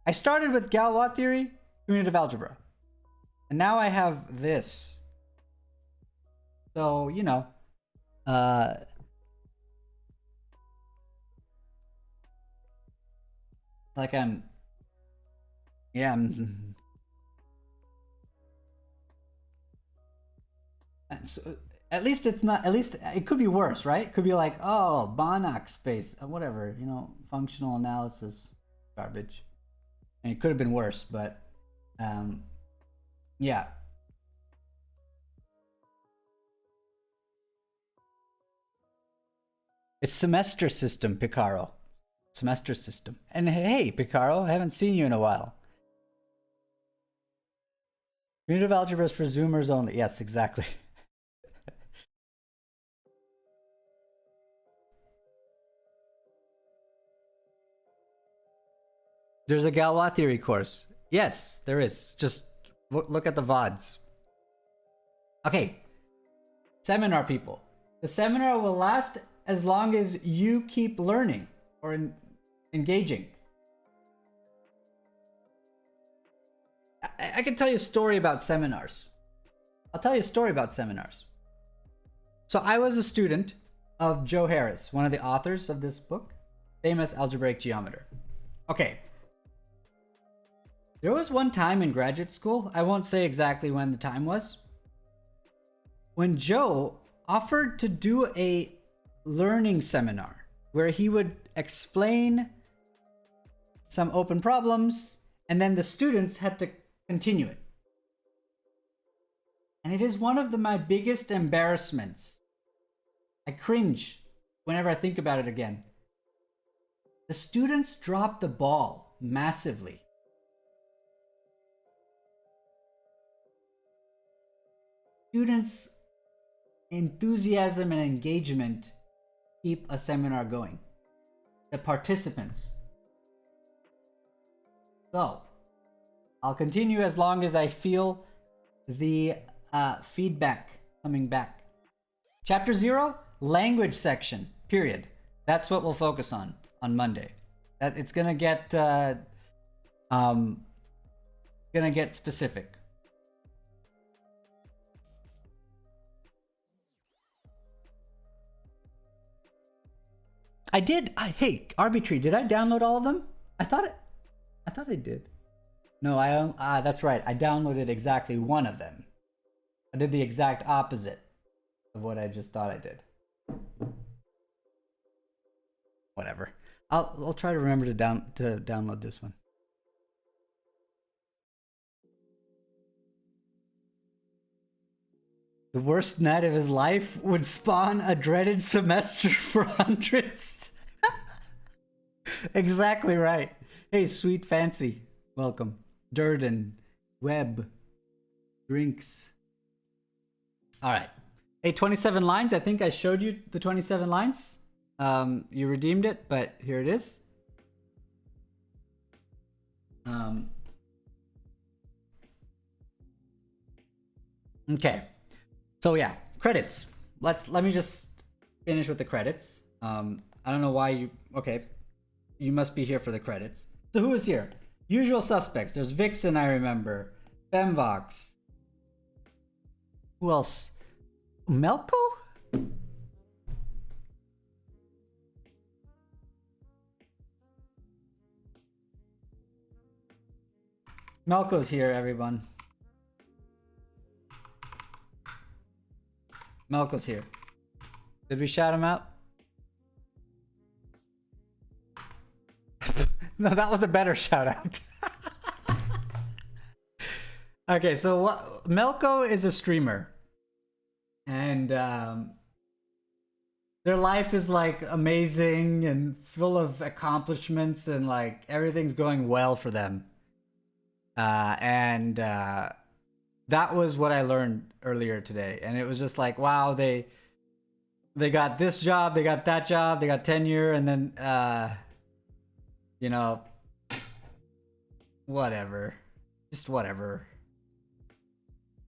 I started with Galois theory, commutative algebra. And now I have this. So, you know, like I'm so at least it's not, at least it could be worse, right? It could be like, oh, Banach space, whatever, you know, functional analysis garbage. And it could have been worse, but yeah. It's semester system, Picaro. Semester system. And hey, Picaro, I haven't seen you in a while. Commutative algebra is for Zoomers only. Yes, exactly. There's a Galois theory course. Yes, there is. Just look at the VODs. Okay. Seminar people. The seminar will last as long as you keep learning or engaging. I can tell you a story about seminars. I'll tell you a story about seminars. So I was a student of Joe Harris, one of the authors of this book, famous algebraic geometer. Okay. There was one time in graduate school, I won't say exactly when the time was, when Joe offered to do a learning seminar where he would explain some open problems and then the students had to continue it. And it is one of my biggest embarrassments. I cringe whenever I think about it again. The students dropped the ball massively. Students' enthusiasm and engagement keep a seminar going. The participants. So, I'll continue as long as I feel the feedback coming back. Chapter 0, language section, period. That's what we'll focus on Monday. That it's gonna get specific. I did. Hey, Arbitrary, did I download all of them? I thought I did. No, that's right. I downloaded exactly one of them. I did the exact opposite of what I just thought I did. Whatever. I'll try to remember to download this one. The worst night of his life would spawn a dreaded semester for hundreds. Exactly right. Hey, Sweet Fancy. Welcome. Durden. Webb. Drinks. All right. Hey, 27 lines. I think I showed you the 27 lines. You redeemed it, but here it is. Okay. So yeah, credits. Let me just finish with the credits. I don't know why you... Okay. You must be here for the credits. So who is here? Usual suspects. There's Vixen, I remember. Femvox. Who else? Melko? Melko's here, everyone. Melko's here. Did we shout him out? No, that was a better shout out. Okay, so Melko is a streamer. And their life is like amazing and full of accomplishments and like everything's going well for them. And that was what I learned earlier today. And it was just like, wow, they got this job, they got that job, they got tenure, and then you know, whatever. Just whatever.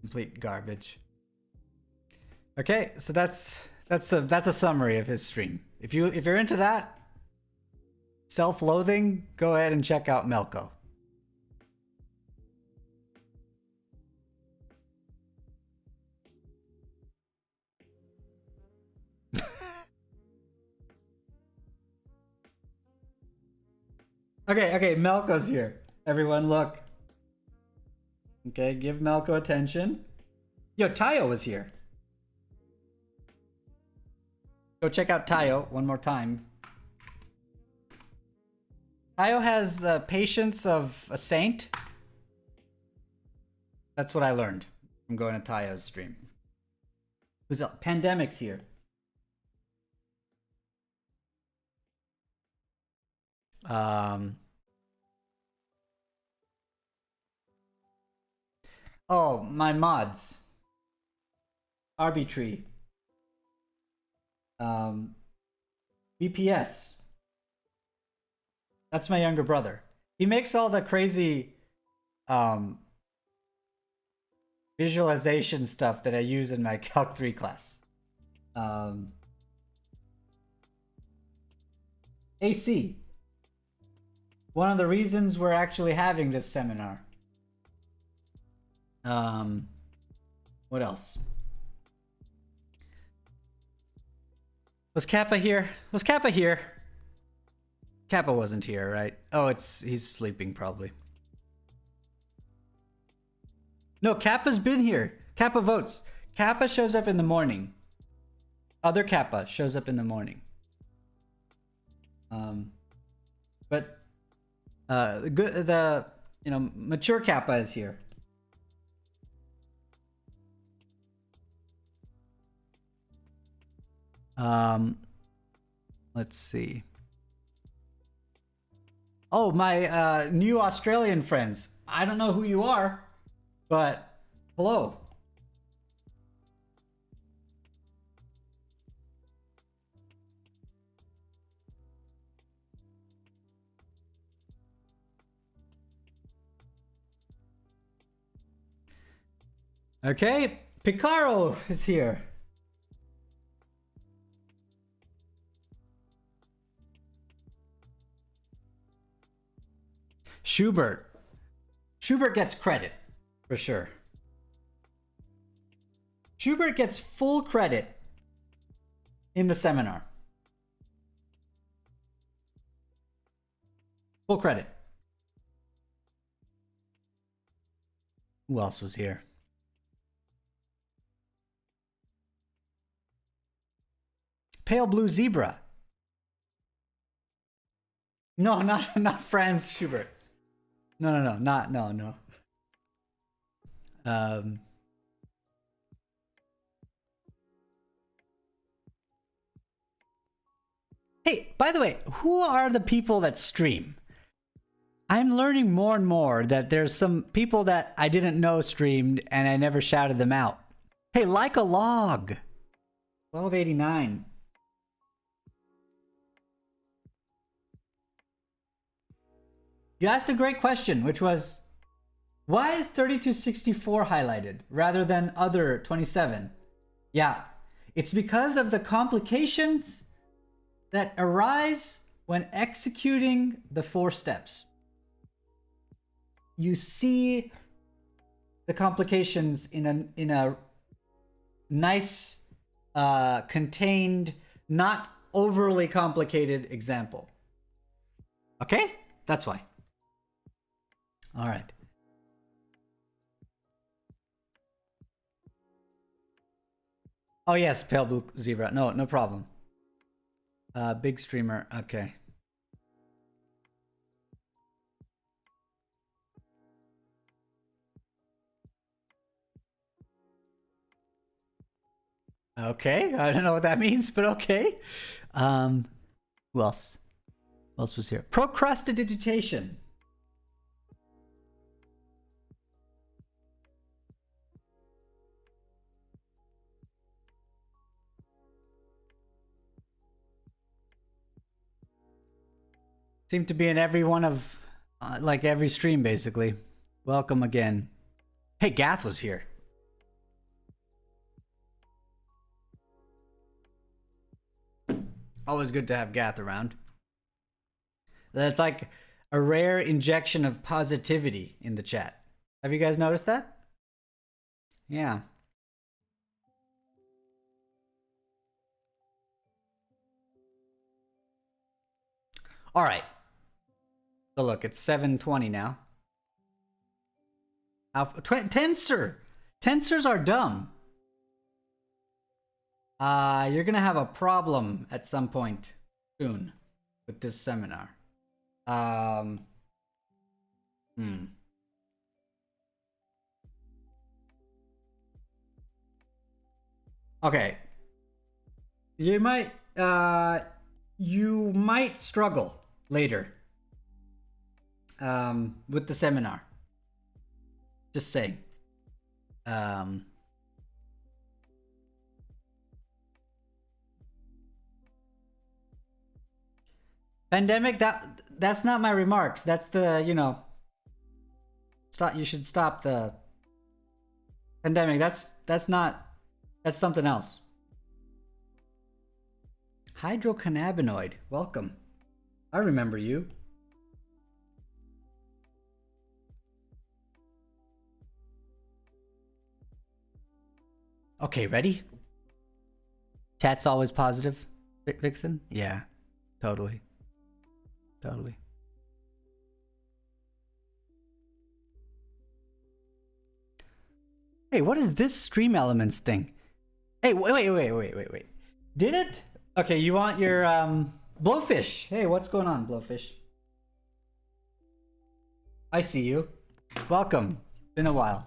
Complete garbage. Okay, so that's a summary of his stream. If you're into that self-loathing, go ahead and check out Melko. Okay, Melko's here. Everyone, look. Okay, give Melko attention. Yo, Tayo was here. Go check out Tayo one more time. Tayo has patience of a saint. That's what I learned from going to Tayo's stream. Who's up? Pandemic's here. Oh, my mods. Arbitrary. BPS. That's my younger brother. He makes all the crazy visualization stuff that I use in my Calc 3 class. AC. One of the reasons we're actually having this seminar. What else? Was Kappa here? Was Kappa here? Kappa wasn't here, right? Oh, he's sleeping probably. No, Kappa's been here. Kappa votes. Kappa shows up in the morning. Other Kappa shows up in the morning. But the mature Kappa is here. Let's see. Oh, my new Australian friends. I don't know who you are, but hello. Okay, Picaro is here. Schubert gets credit, for sure. Schubert gets full credit in the seminar. Full credit. Who else was here? Pale Blue Zebra. No, not Franz Schubert. No. Hey, by the way, who are the people that stream? I'm learning more and more that there's some people that I didn't know streamed and I never shouted them out. Hey, like a log. 1289. You asked a great question, which was, why is 3264 highlighted rather than other 27? Yeah, it's because of the complications that arise when executing the 4 steps. You see the complications in a nice, contained, not overly complicated example. Okay? That's why. All right. Oh yes, Pale Blue Zebra. No, no problem. Big streamer. Okay. Okay, I don't know what that means, but okay. Who else? Who else was here? Procrastination. Seem to be in every one of, like every stream basically. Welcome again. Hey, Gath was here. Always good to have Gath around. That's like a rare injection of positivity in the chat. Have you guys noticed that? Yeah. All right. So look, it's 7:20 now. Tensor. Tensors are dumb. You're gonna have a problem at some point soon with this seminar. Okay. You might struggle later with the seminar. Just saying. Pandemic, that's not my remarks. That's the, stop. You should stop the pandemic. That's something else. Hydrocannabinoid, welcome. I remember you. Okay, ready? Chat's always positive, Vixen? Yeah, totally. Totally. Hey, what is this Stream Elements thing? Hey, wait. Did it? Okay, you want your Blowfish. Hey, what's going on, Blowfish? I see you. Welcome. Been a while.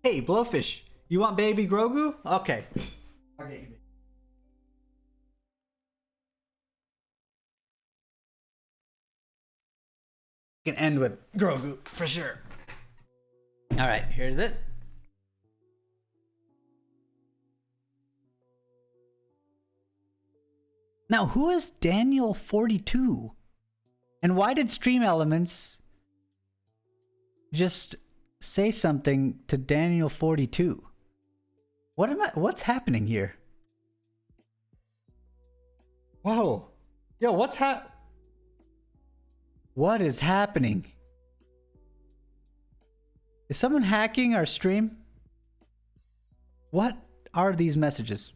Hey, Blowfish, you want baby Grogu? Okay. Okay. Can end with Grogu for sure. All right, here's it. Now, who is Daniel42? And why did Stream Elements just say something to Daniel42? What's happening here? Whoa. Yo, what is happening? Is someone hacking our stream? What are these messages?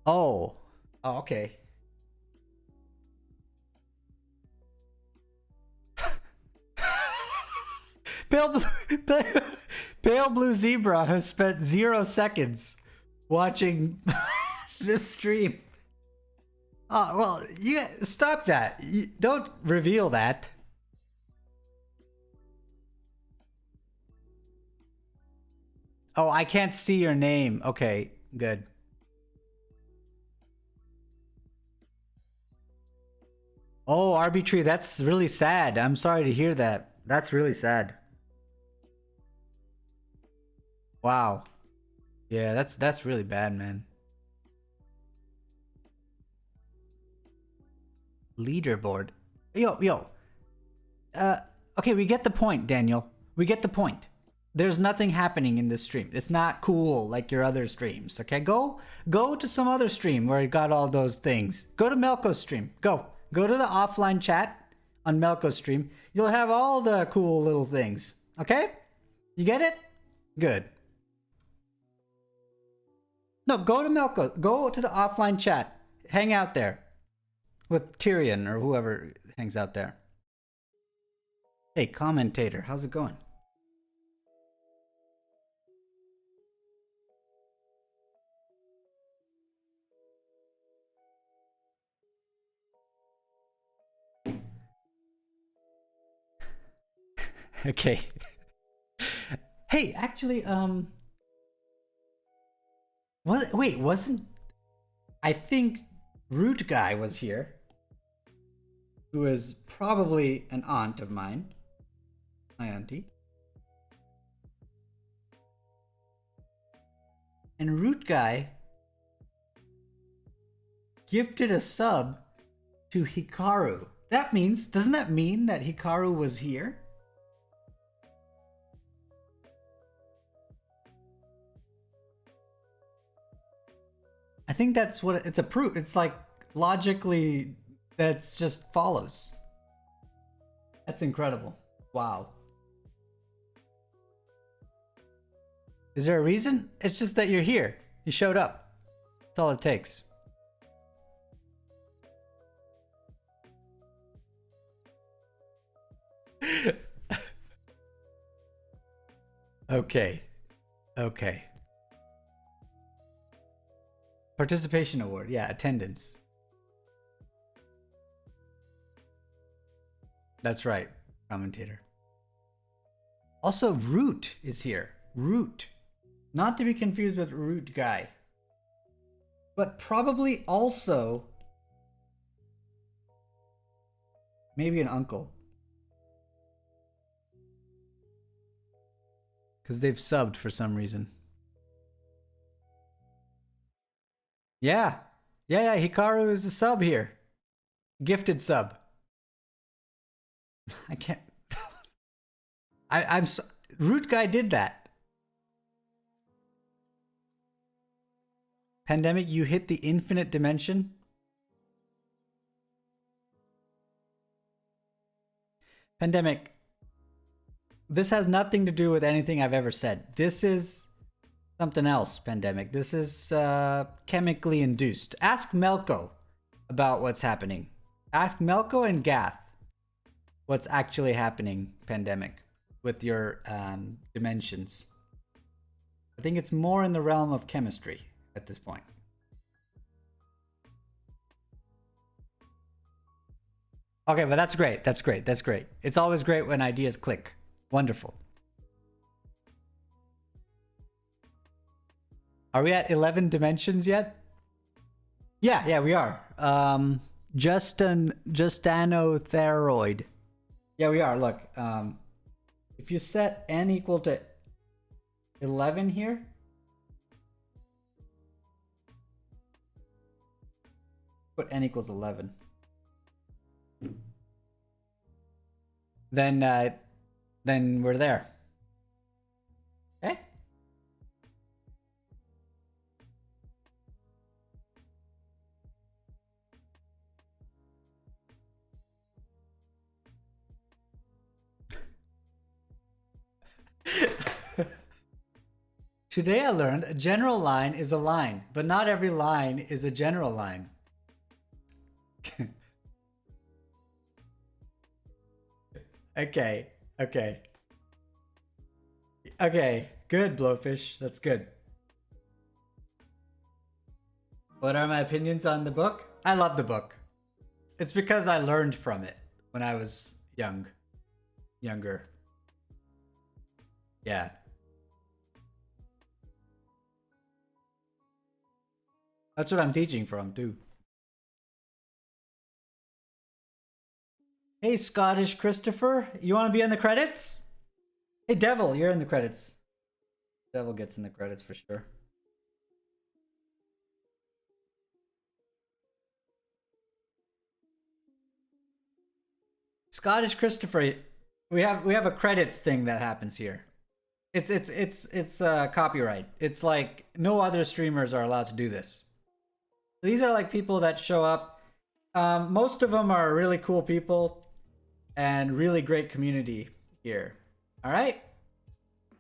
Oh, okay. Pale Blue Zebra has spent 0 seconds watching this stream. Oh, well, stop that. Don't reveal that. Oh, I can't see your name. Okay, good. Oh, Arbitrary, that's really sad. I'm sorry to hear that. That's really sad. Wow. Yeah, that's really bad, man. Leaderboard. Yo. Okay, we get the point, Daniel. We get the point. There's nothing happening in this stream. It's not cool like your other streams. Okay, go to some other stream where it got all those things. Go to Melko's stream. Go to the offline chat on Melko's stream. You'll have all the cool little things. Okay? You get it? Good. No, go to Melko. Go to the offline chat. Hang out there. with Tyrion or whoever hangs out there. Hey, commentator, how's it going? Okay. Hey, actually, wait, wasn't I think Root Guy was here, who is probably an aunt of mine, my auntie. And Root Guy gifted a sub to Hikaru. Doesn't that mean that Hikaru was here? I think that's what it's a proof. It's like logically that's just follows. That's incredible. Wow. Is there a reason? It's just that you're here. You showed up. That's all it takes. Okay. Okay. Participation award. Yeah, attendance. That's right, commentator. Also, Root is here. Root. Not to be confused with Root Guy. But probably also maybe an uncle. Because they've subbed for some reason. Yeah. Yeah, Hikaru is a sub here. Gifted sub. I can't. I'm so, Root Guy did that. Pandemic, you hit the infinite dimension. Pandemic, this has nothing to do with anything I've ever said. This is something else, Pandemic. This is chemically induced. Ask Melko about what's happening. Ask Melko and Gath what's actually happening, Pandemic, with your dimensions. I think it's more in the realm of chemistry at this point. Okay, but that's great. That's great. That's great. It's always great when ideas click. Wonderful. Are we at 11 dimensions yet? Yeah, we are. Justanothyroid. Yeah, we are. Look, if you set n equal to 11 here, put n equals 11. Then we're there. Okay? Today I learned a general line is a line, but not every line is a general line. Okay. Okay, good, Blowfish. That's good. What are my opinions on the book? I love the book. It's because I learned from it when I was younger. Yeah. That's what I'm teaching from, too. Hey, Scottish Christopher. You want to be in the credits? Hey, Devil, you're in the credits. Devil gets in the credits for sure. Scottish Christopher, we have a credits thing that happens here. It's copyright. It's like no other streamers are allowed to do this. These are like people that show up. Most of them are really cool people and really great community here. All right.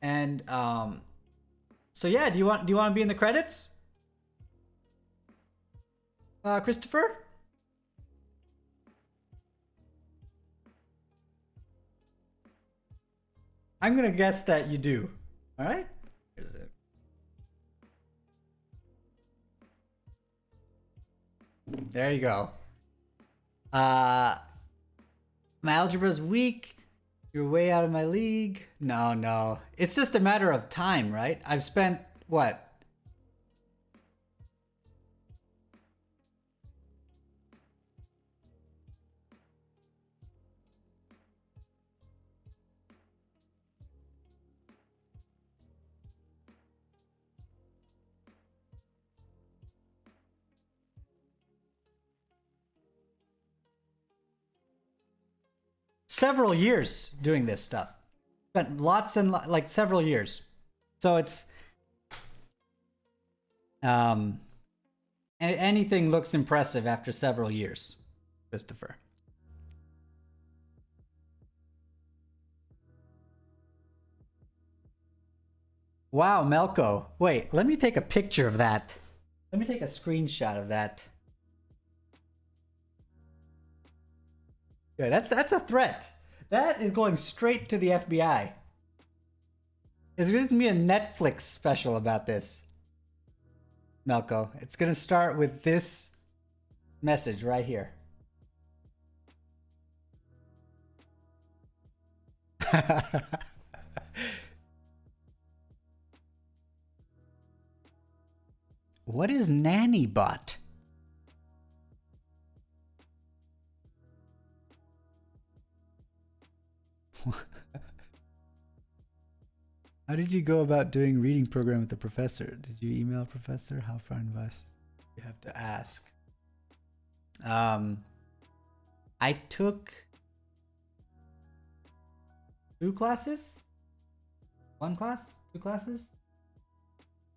And so yeah, do you want to be in the credits, Christopher? I'm gonna guess that you do. All right. Here's it. There you go. My algebra's weak. You're way out of my league. No. It's just a matter of time, right? I've spent what? Several years doing this stuff. Spent lots and like several years. So it's anything looks impressive after several years, Christopher. Wow, Melko. Wait, let me take a picture of that. Let me take a screenshot of that. Yeah, that's a threat. That is going straight to the FBI. There's going to be a Netflix special about this. Melko, it's going to start with this message right here. What is Nanny Bot? How did you go about doing reading program with the professor? Did you email professor? How far in advance? You have to ask. I took 2 classes? 1 class? 2 classes?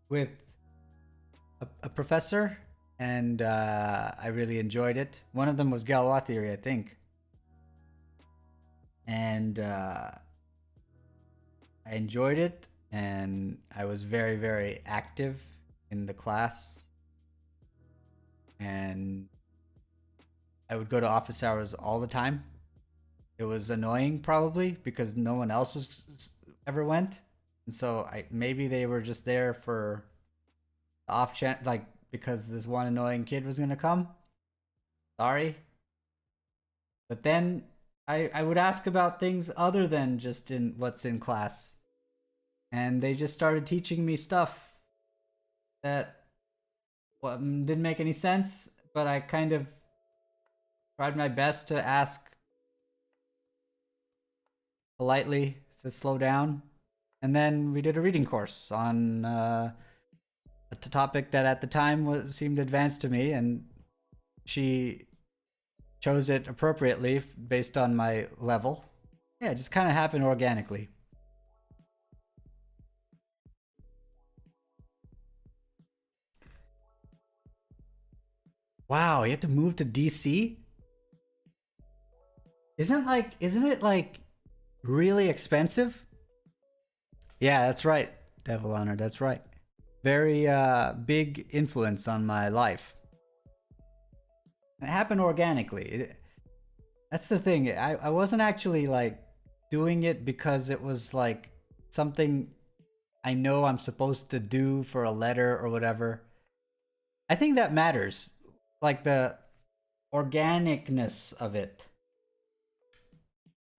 With a professor, and I really enjoyed it. One of them was Galois theory, I think. And I enjoyed it, and I was very, very active in the class. And I would go to office hours all the time. It was annoying, probably, because no one else ever went. And so maybe they were just there for the off chance, like, because this one annoying kid was going to come. Sorry. But then I would ask about things other than just in what's in class. And they just started teaching me stuff that didn't make any sense, but I kind of tried my best to ask politely to slow down. And then we did a reading course on a topic that at the time seemed advanced to me, and she chose it appropriately based on my level. Yeah, it just kind of happened organically. Wow, you have to move to DC? Isn't it like really expensive? Yeah, that's right, Devil Honor, that's right. Very big influence on my life. It happened organically. That's the thing. I wasn't actually like doing it because it was like something I know I'm supposed to do for a letter or whatever. I think that matters. Like the organicness of it.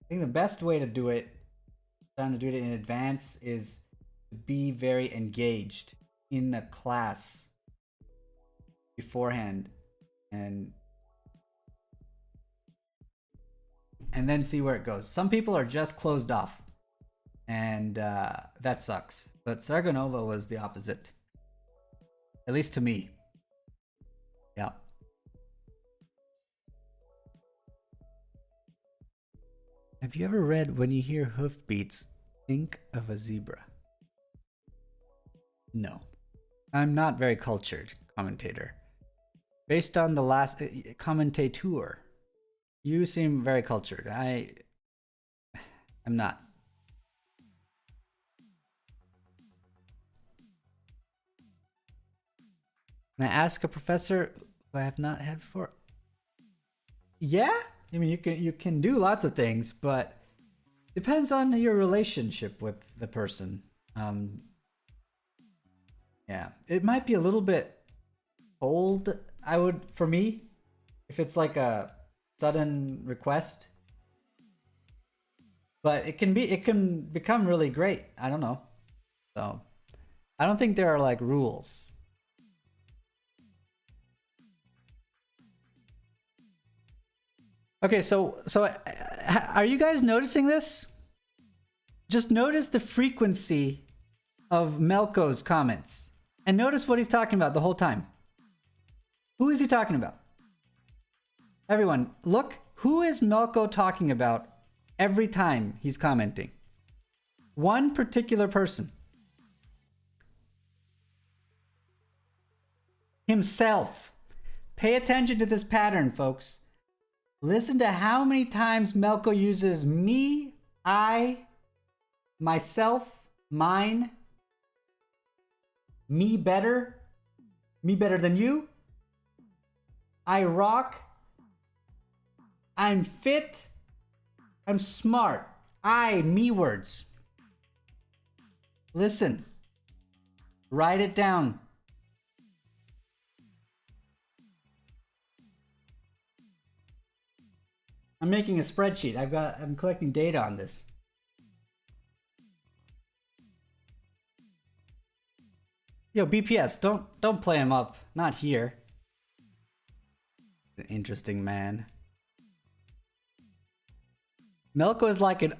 I think the best way to do it, trying to do it in advance, is to be very engaged in the class beforehand and then see where it goes. Some people are just closed off, and that sucks. But Sargonova was the opposite, at least to me. Yeah. Have you ever read When You Hear Hoofbeats, Think of a Zebra? No. I'm not very cultured, commentator. Based on the last commentator, you seem very cultured. I'm not. Can I ask a professor who I have not had before? Yeah? I mean, you can do lots of things, but Depends on your relationship with the person. Yeah, it might be a little bit cold. For me, if it's like a sudden request, but it can become really great. I don't know. So I don't think there are like rules. Okay, so are you guys noticing this? Just notice the frequency of Melko's comments and notice what he's talking about the whole time. Who is he talking about? Everyone, look, who is Melko talking about every time he's commenting? One particular person. Himself. Pay attention to this pattern, folks. Listen to how many times Melko uses me, I, myself, mine, me better than you, I rock, I'm fit, I'm smart, me words. Listen, write it down. I'm making a spreadsheet. I'm collecting data on this. Yo, BPS, don't play him up. Not here. Interesting man. Melko is like an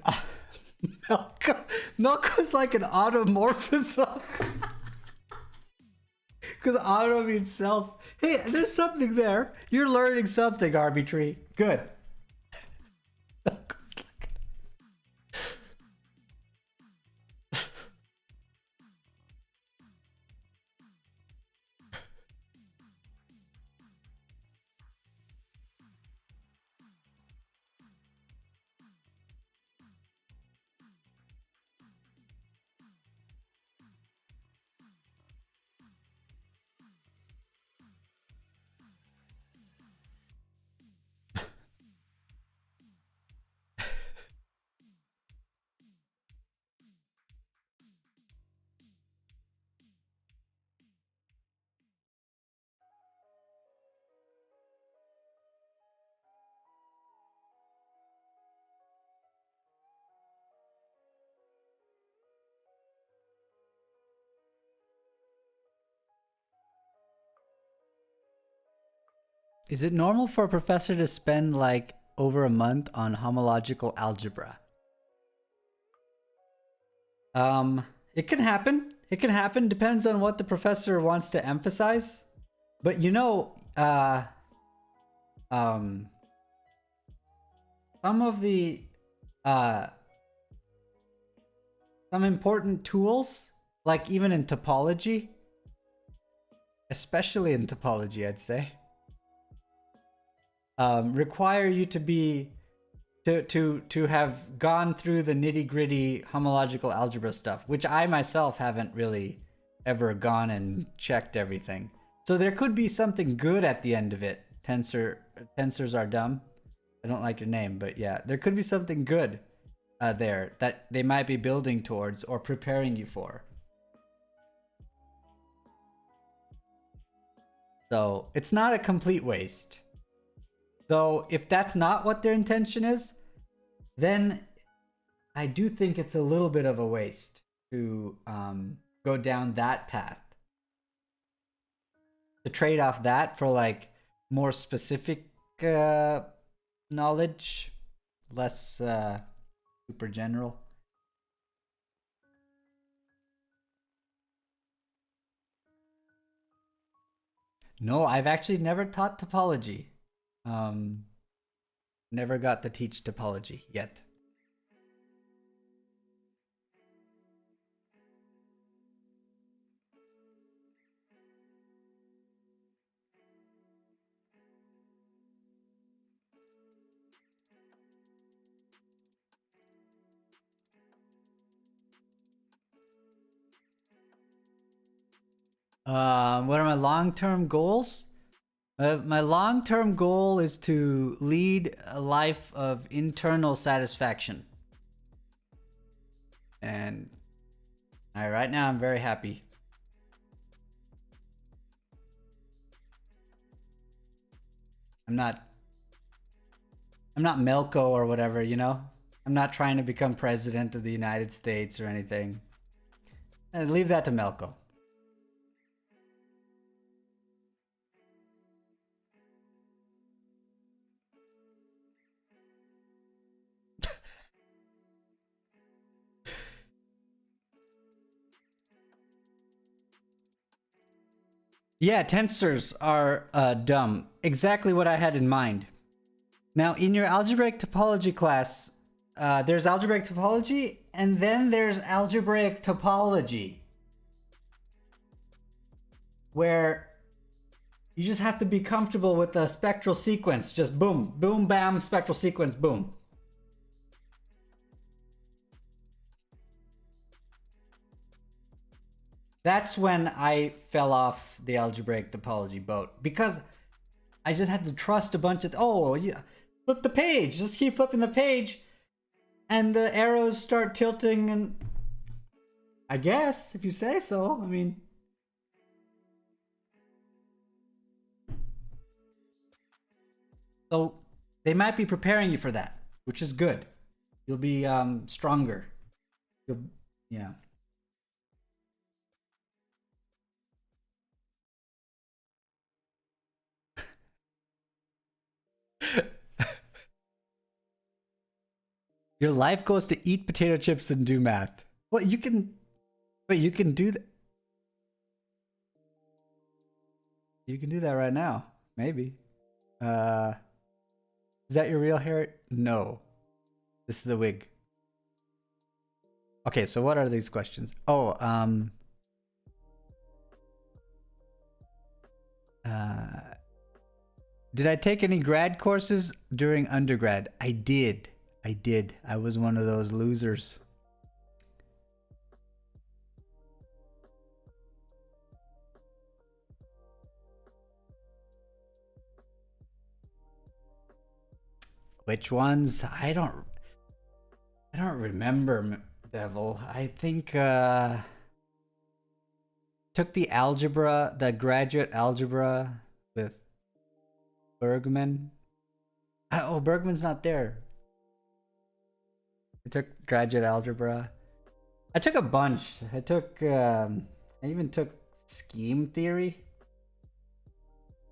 Melko's like an automorphism. Because auto means self. Hey, there's something there. You're learning something, Arbitrary. Good. Is it normal for a professor to spend like over a month on homological algebra? It can happen. It can happen. Depends on what the professor wants to emphasize. But you know, some of the some important tools, like even in topology, especially in topology, I'd say, require you to be to have gone through the nitty-gritty homological algebra stuff, which I myself haven't really ever gone and checked everything. So there could be something good at the end of it. Tensors are dumb. I don't like your name, but yeah, there could be something good there that they might be building towards or preparing you for. So it's not a complete waste. Though, if that's not what their intention is, then I do think it's a little bit of a waste to go down that path. To trade off that for like more specific knowledge, less super general. No, I've actually never taught topology. Never got to teach topology yet. What are my long-term goals? My long-term goal is to lead a life of internal satisfaction. And right now I'm very happy. I'm not Melko or whatever, you know? I'm not trying to become president of the United States or anything. Leave that to Melko. Yeah, tensors are dumb. Exactly what I had in mind. Now, in your algebraic topology class, there's algebraic topology, and then there's algebraic topology, where you just have to be comfortable with the spectral sequence. Just boom, boom, bam, spectral sequence, boom. That's when I fell off the algebraic topology boat, because I just had to trust a bunch of, oh, yeah, flip the page, just keep flipping the page, and the arrows start tilting, and I guess, if you say so, I mean. So they might be preparing you for that, which is good. You'll be stronger. Yeah. Your life goes to eat potato chips and do math. Well, you can, but you can do that. You can do that right now, maybe. Is that your real hair? No, this is a wig. Okay, so what are these questions? Oh, did I take any grad courses during undergrad? I did. I was one of those losers. Which ones? I don't remember, Devil. I think took the algebra, the graduate algebra with Bergman. Oh, Bergman's not there. I took graduate algebra. I took a bunch. I even took scheme theory.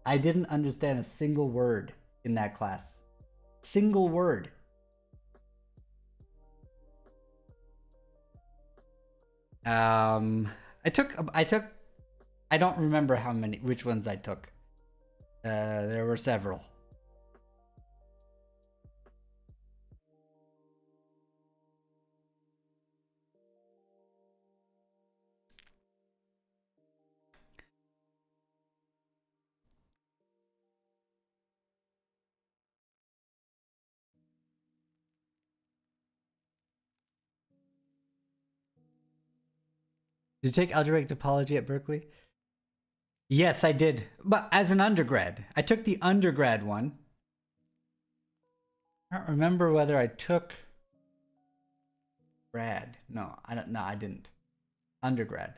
I didn't understand a single word in that class. Single word. I took I don't remember which ones I took. There were several. Did you take algebraic topology at Berkeley? Yes, I did. But as an undergrad. I took the undergrad one. I don't remember whether I took grad. No, I didn't. Undergrad.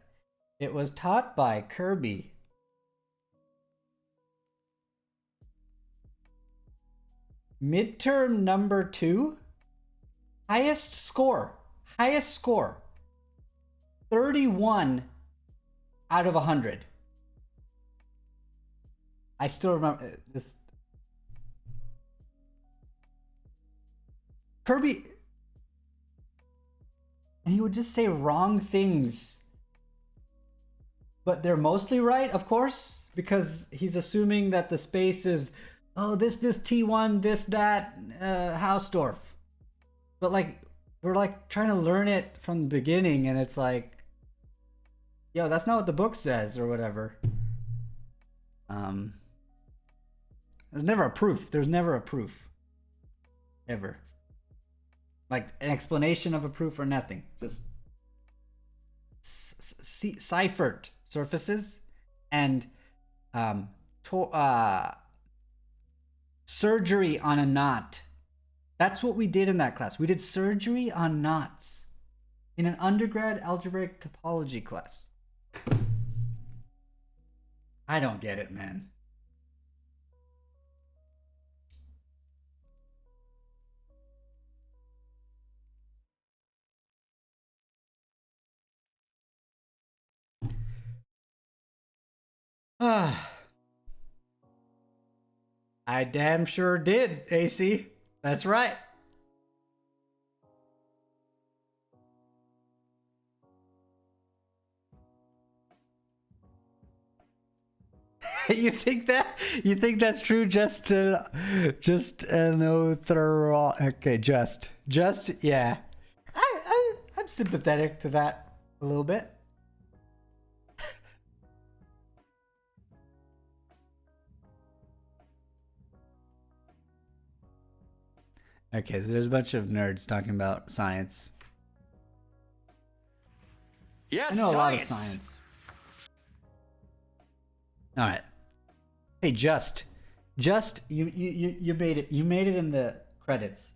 It was taught by Kirby. Midterm number 2. Highest score. 31 out of 100. I still remember this. Kirby, and he would just say wrong things, but they're mostly right, of course, because he's assuming that the space is, oh, this T1, this, that, Hausdorff. But like, we're like trying to learn it from the beginning, and it's like, yo, that's not what the book says, or whatever. There's never a proof. Ever. Like an explanation of a proof or nothing. Just Seifert surfaces and surgery on a knot. That's what we did in that class. We did surgery on knots in an undergrad algebraic topology class. I don't get it, man. I damn sure did, AC. That's right. You think that? You think that's true? Just no thorough. Okay, just yeah. I'm sympathetic to that a little bit. Okay, so there's a bunch of nerds talking about science. Yes, I know science. a lot of science. All right. Hey, just you made it. You made it in the credits.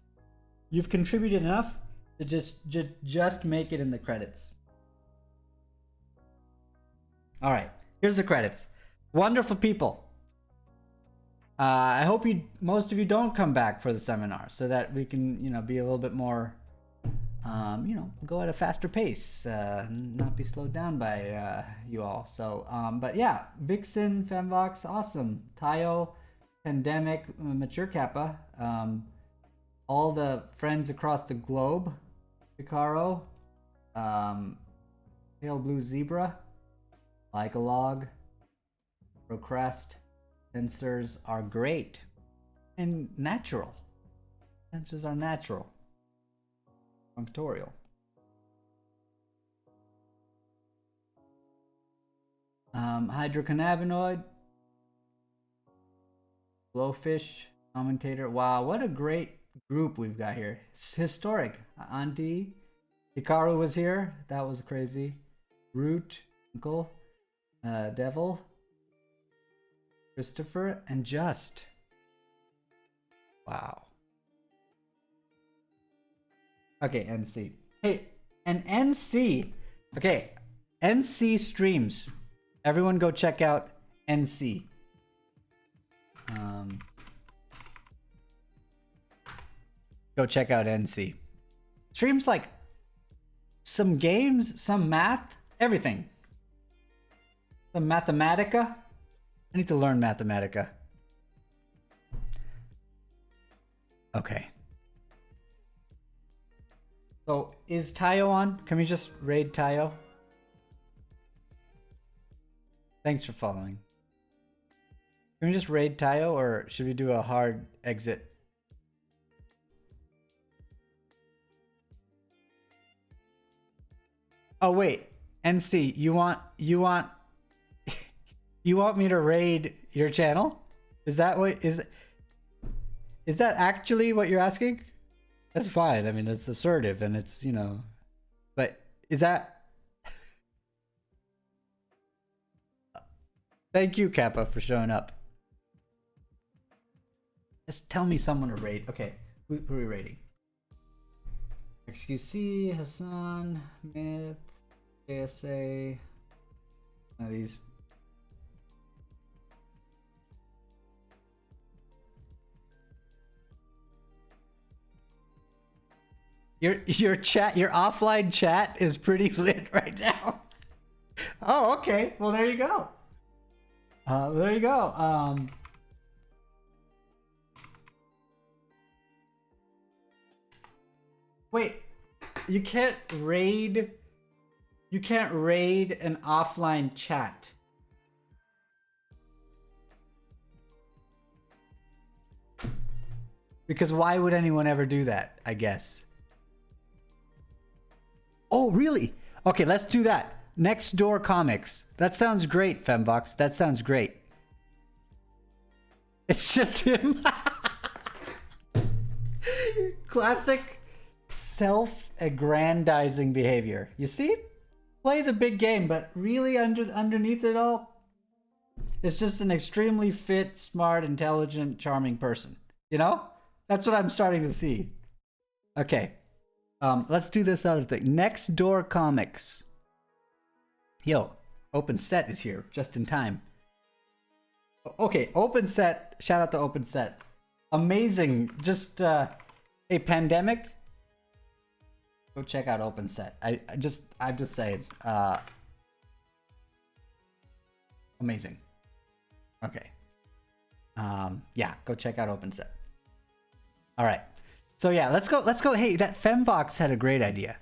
You've contributed enough to just make it in the credits. All right. Here's the credits. Wonderful people. I hope most of you don't come back for the seminar so that we can, be a little bit more, go at a faster pace, not be slowed down by you all. So, but yeah, Vixen, Femvox, awesome. Tayo, Pandemic, Mature Kappa, all the friends across the globe, Picaro, Pale Blue Zebra, Like a Log, Procrast. Sensors are great and natural. Sensors are natural. Functorial. Hydrocannabinoid. Blowfish. Commentator. Wow, what a great group we've got here. It's historic. Auntie. Hikaru was here. That was crazy. Root. Uncle. Devil. Christopher and Just. Wow. Okay, NC. Hey, and NC. Okay, NC streams. Everyone go check out NC. Go check out NC. Streams like some games, some math, everything. Some Mathematica. I need to learn Mathematica. Okay. So, is Tayo on? Can we just raid Tayo? Thanks for following. Can we just raid Tayo, or should we do a hard exit? Oh wait, NC, you want you want me to raid your channel? Is that what is that actually what you're asking? That's fine. I mean, it's assertive and it's, but is that Thank you, Kappa, for showing up. Just tell me someone to raid. Okay, who are we raiding? XQC, Hassan, Myth, ASA. One of these. Your chat, your offline chat is pretty lit right now. Oh, okay. Well, there you go. There you go. Wait, you can't raid an offline chat. Because why would anyone ever do that, I guess? Oh, really? Okay, let's do that. Next Door Comics. That sounds great, Fembox. That sounds great. It's just him. Classic self-aggrandizing behavior. You see? Plays a big game, but really underneath it all, it's just an extremely fit, smart, intelligent, charming person. You know? That's what I'm starting to see. Okay. Let's do this other thing. Next Door Comics. Yo, Open Set is here just in time. Okay, Open Set. Shout out to Open Set. Amazing. Just a pandemic. Go check out Open Set. I'm just saying. Amazing. Okay. Yeah, go check out Open Set. All right. So yeah, let's go. Hey, that Femvox had a great idea.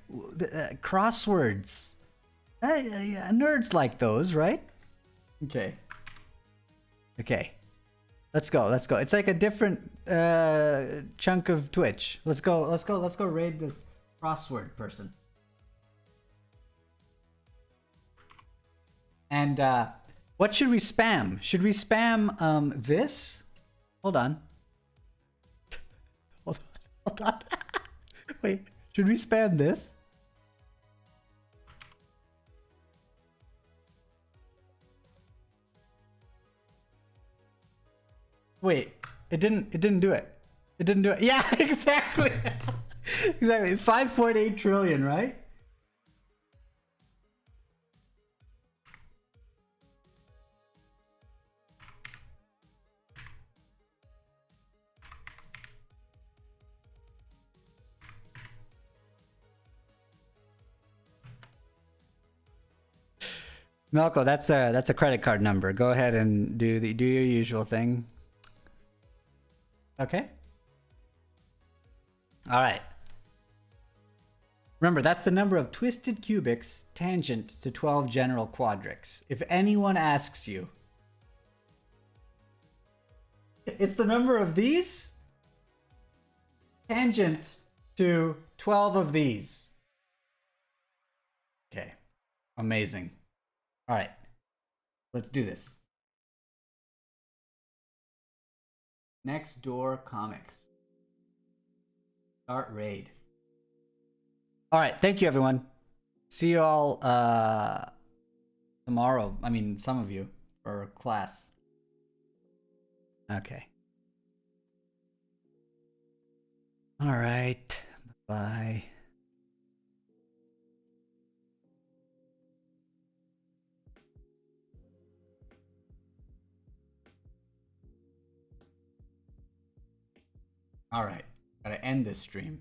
Crosswords. Nerds like those, right? Okay. Okay. Let's go. It's like a different chunk of Twitch. Let's go raid this crossword person. And what should we spam? Should we spam this? Hold on. Hold on. Wait, should we spam this? Wait, it didn't do it. It didn't do it. Yeah, exactly. Exactly. 5.8 trillion, right? Melko, that's a credit card number. Go ahead and do your usual thing. Okay. All right. Remember, that's the number of twisted cubics tangent to 12 general quadrics. If anyone asks you, it's the number of these tangent to 12 of these. Okay. Amazing. All right. Let's do this. Next Door Comics. Start raid. All right. Thank you, everyone. See you all tomorrow. I mean, some of you for class. Okay. All right. Bye. All right. Gotta end this stream.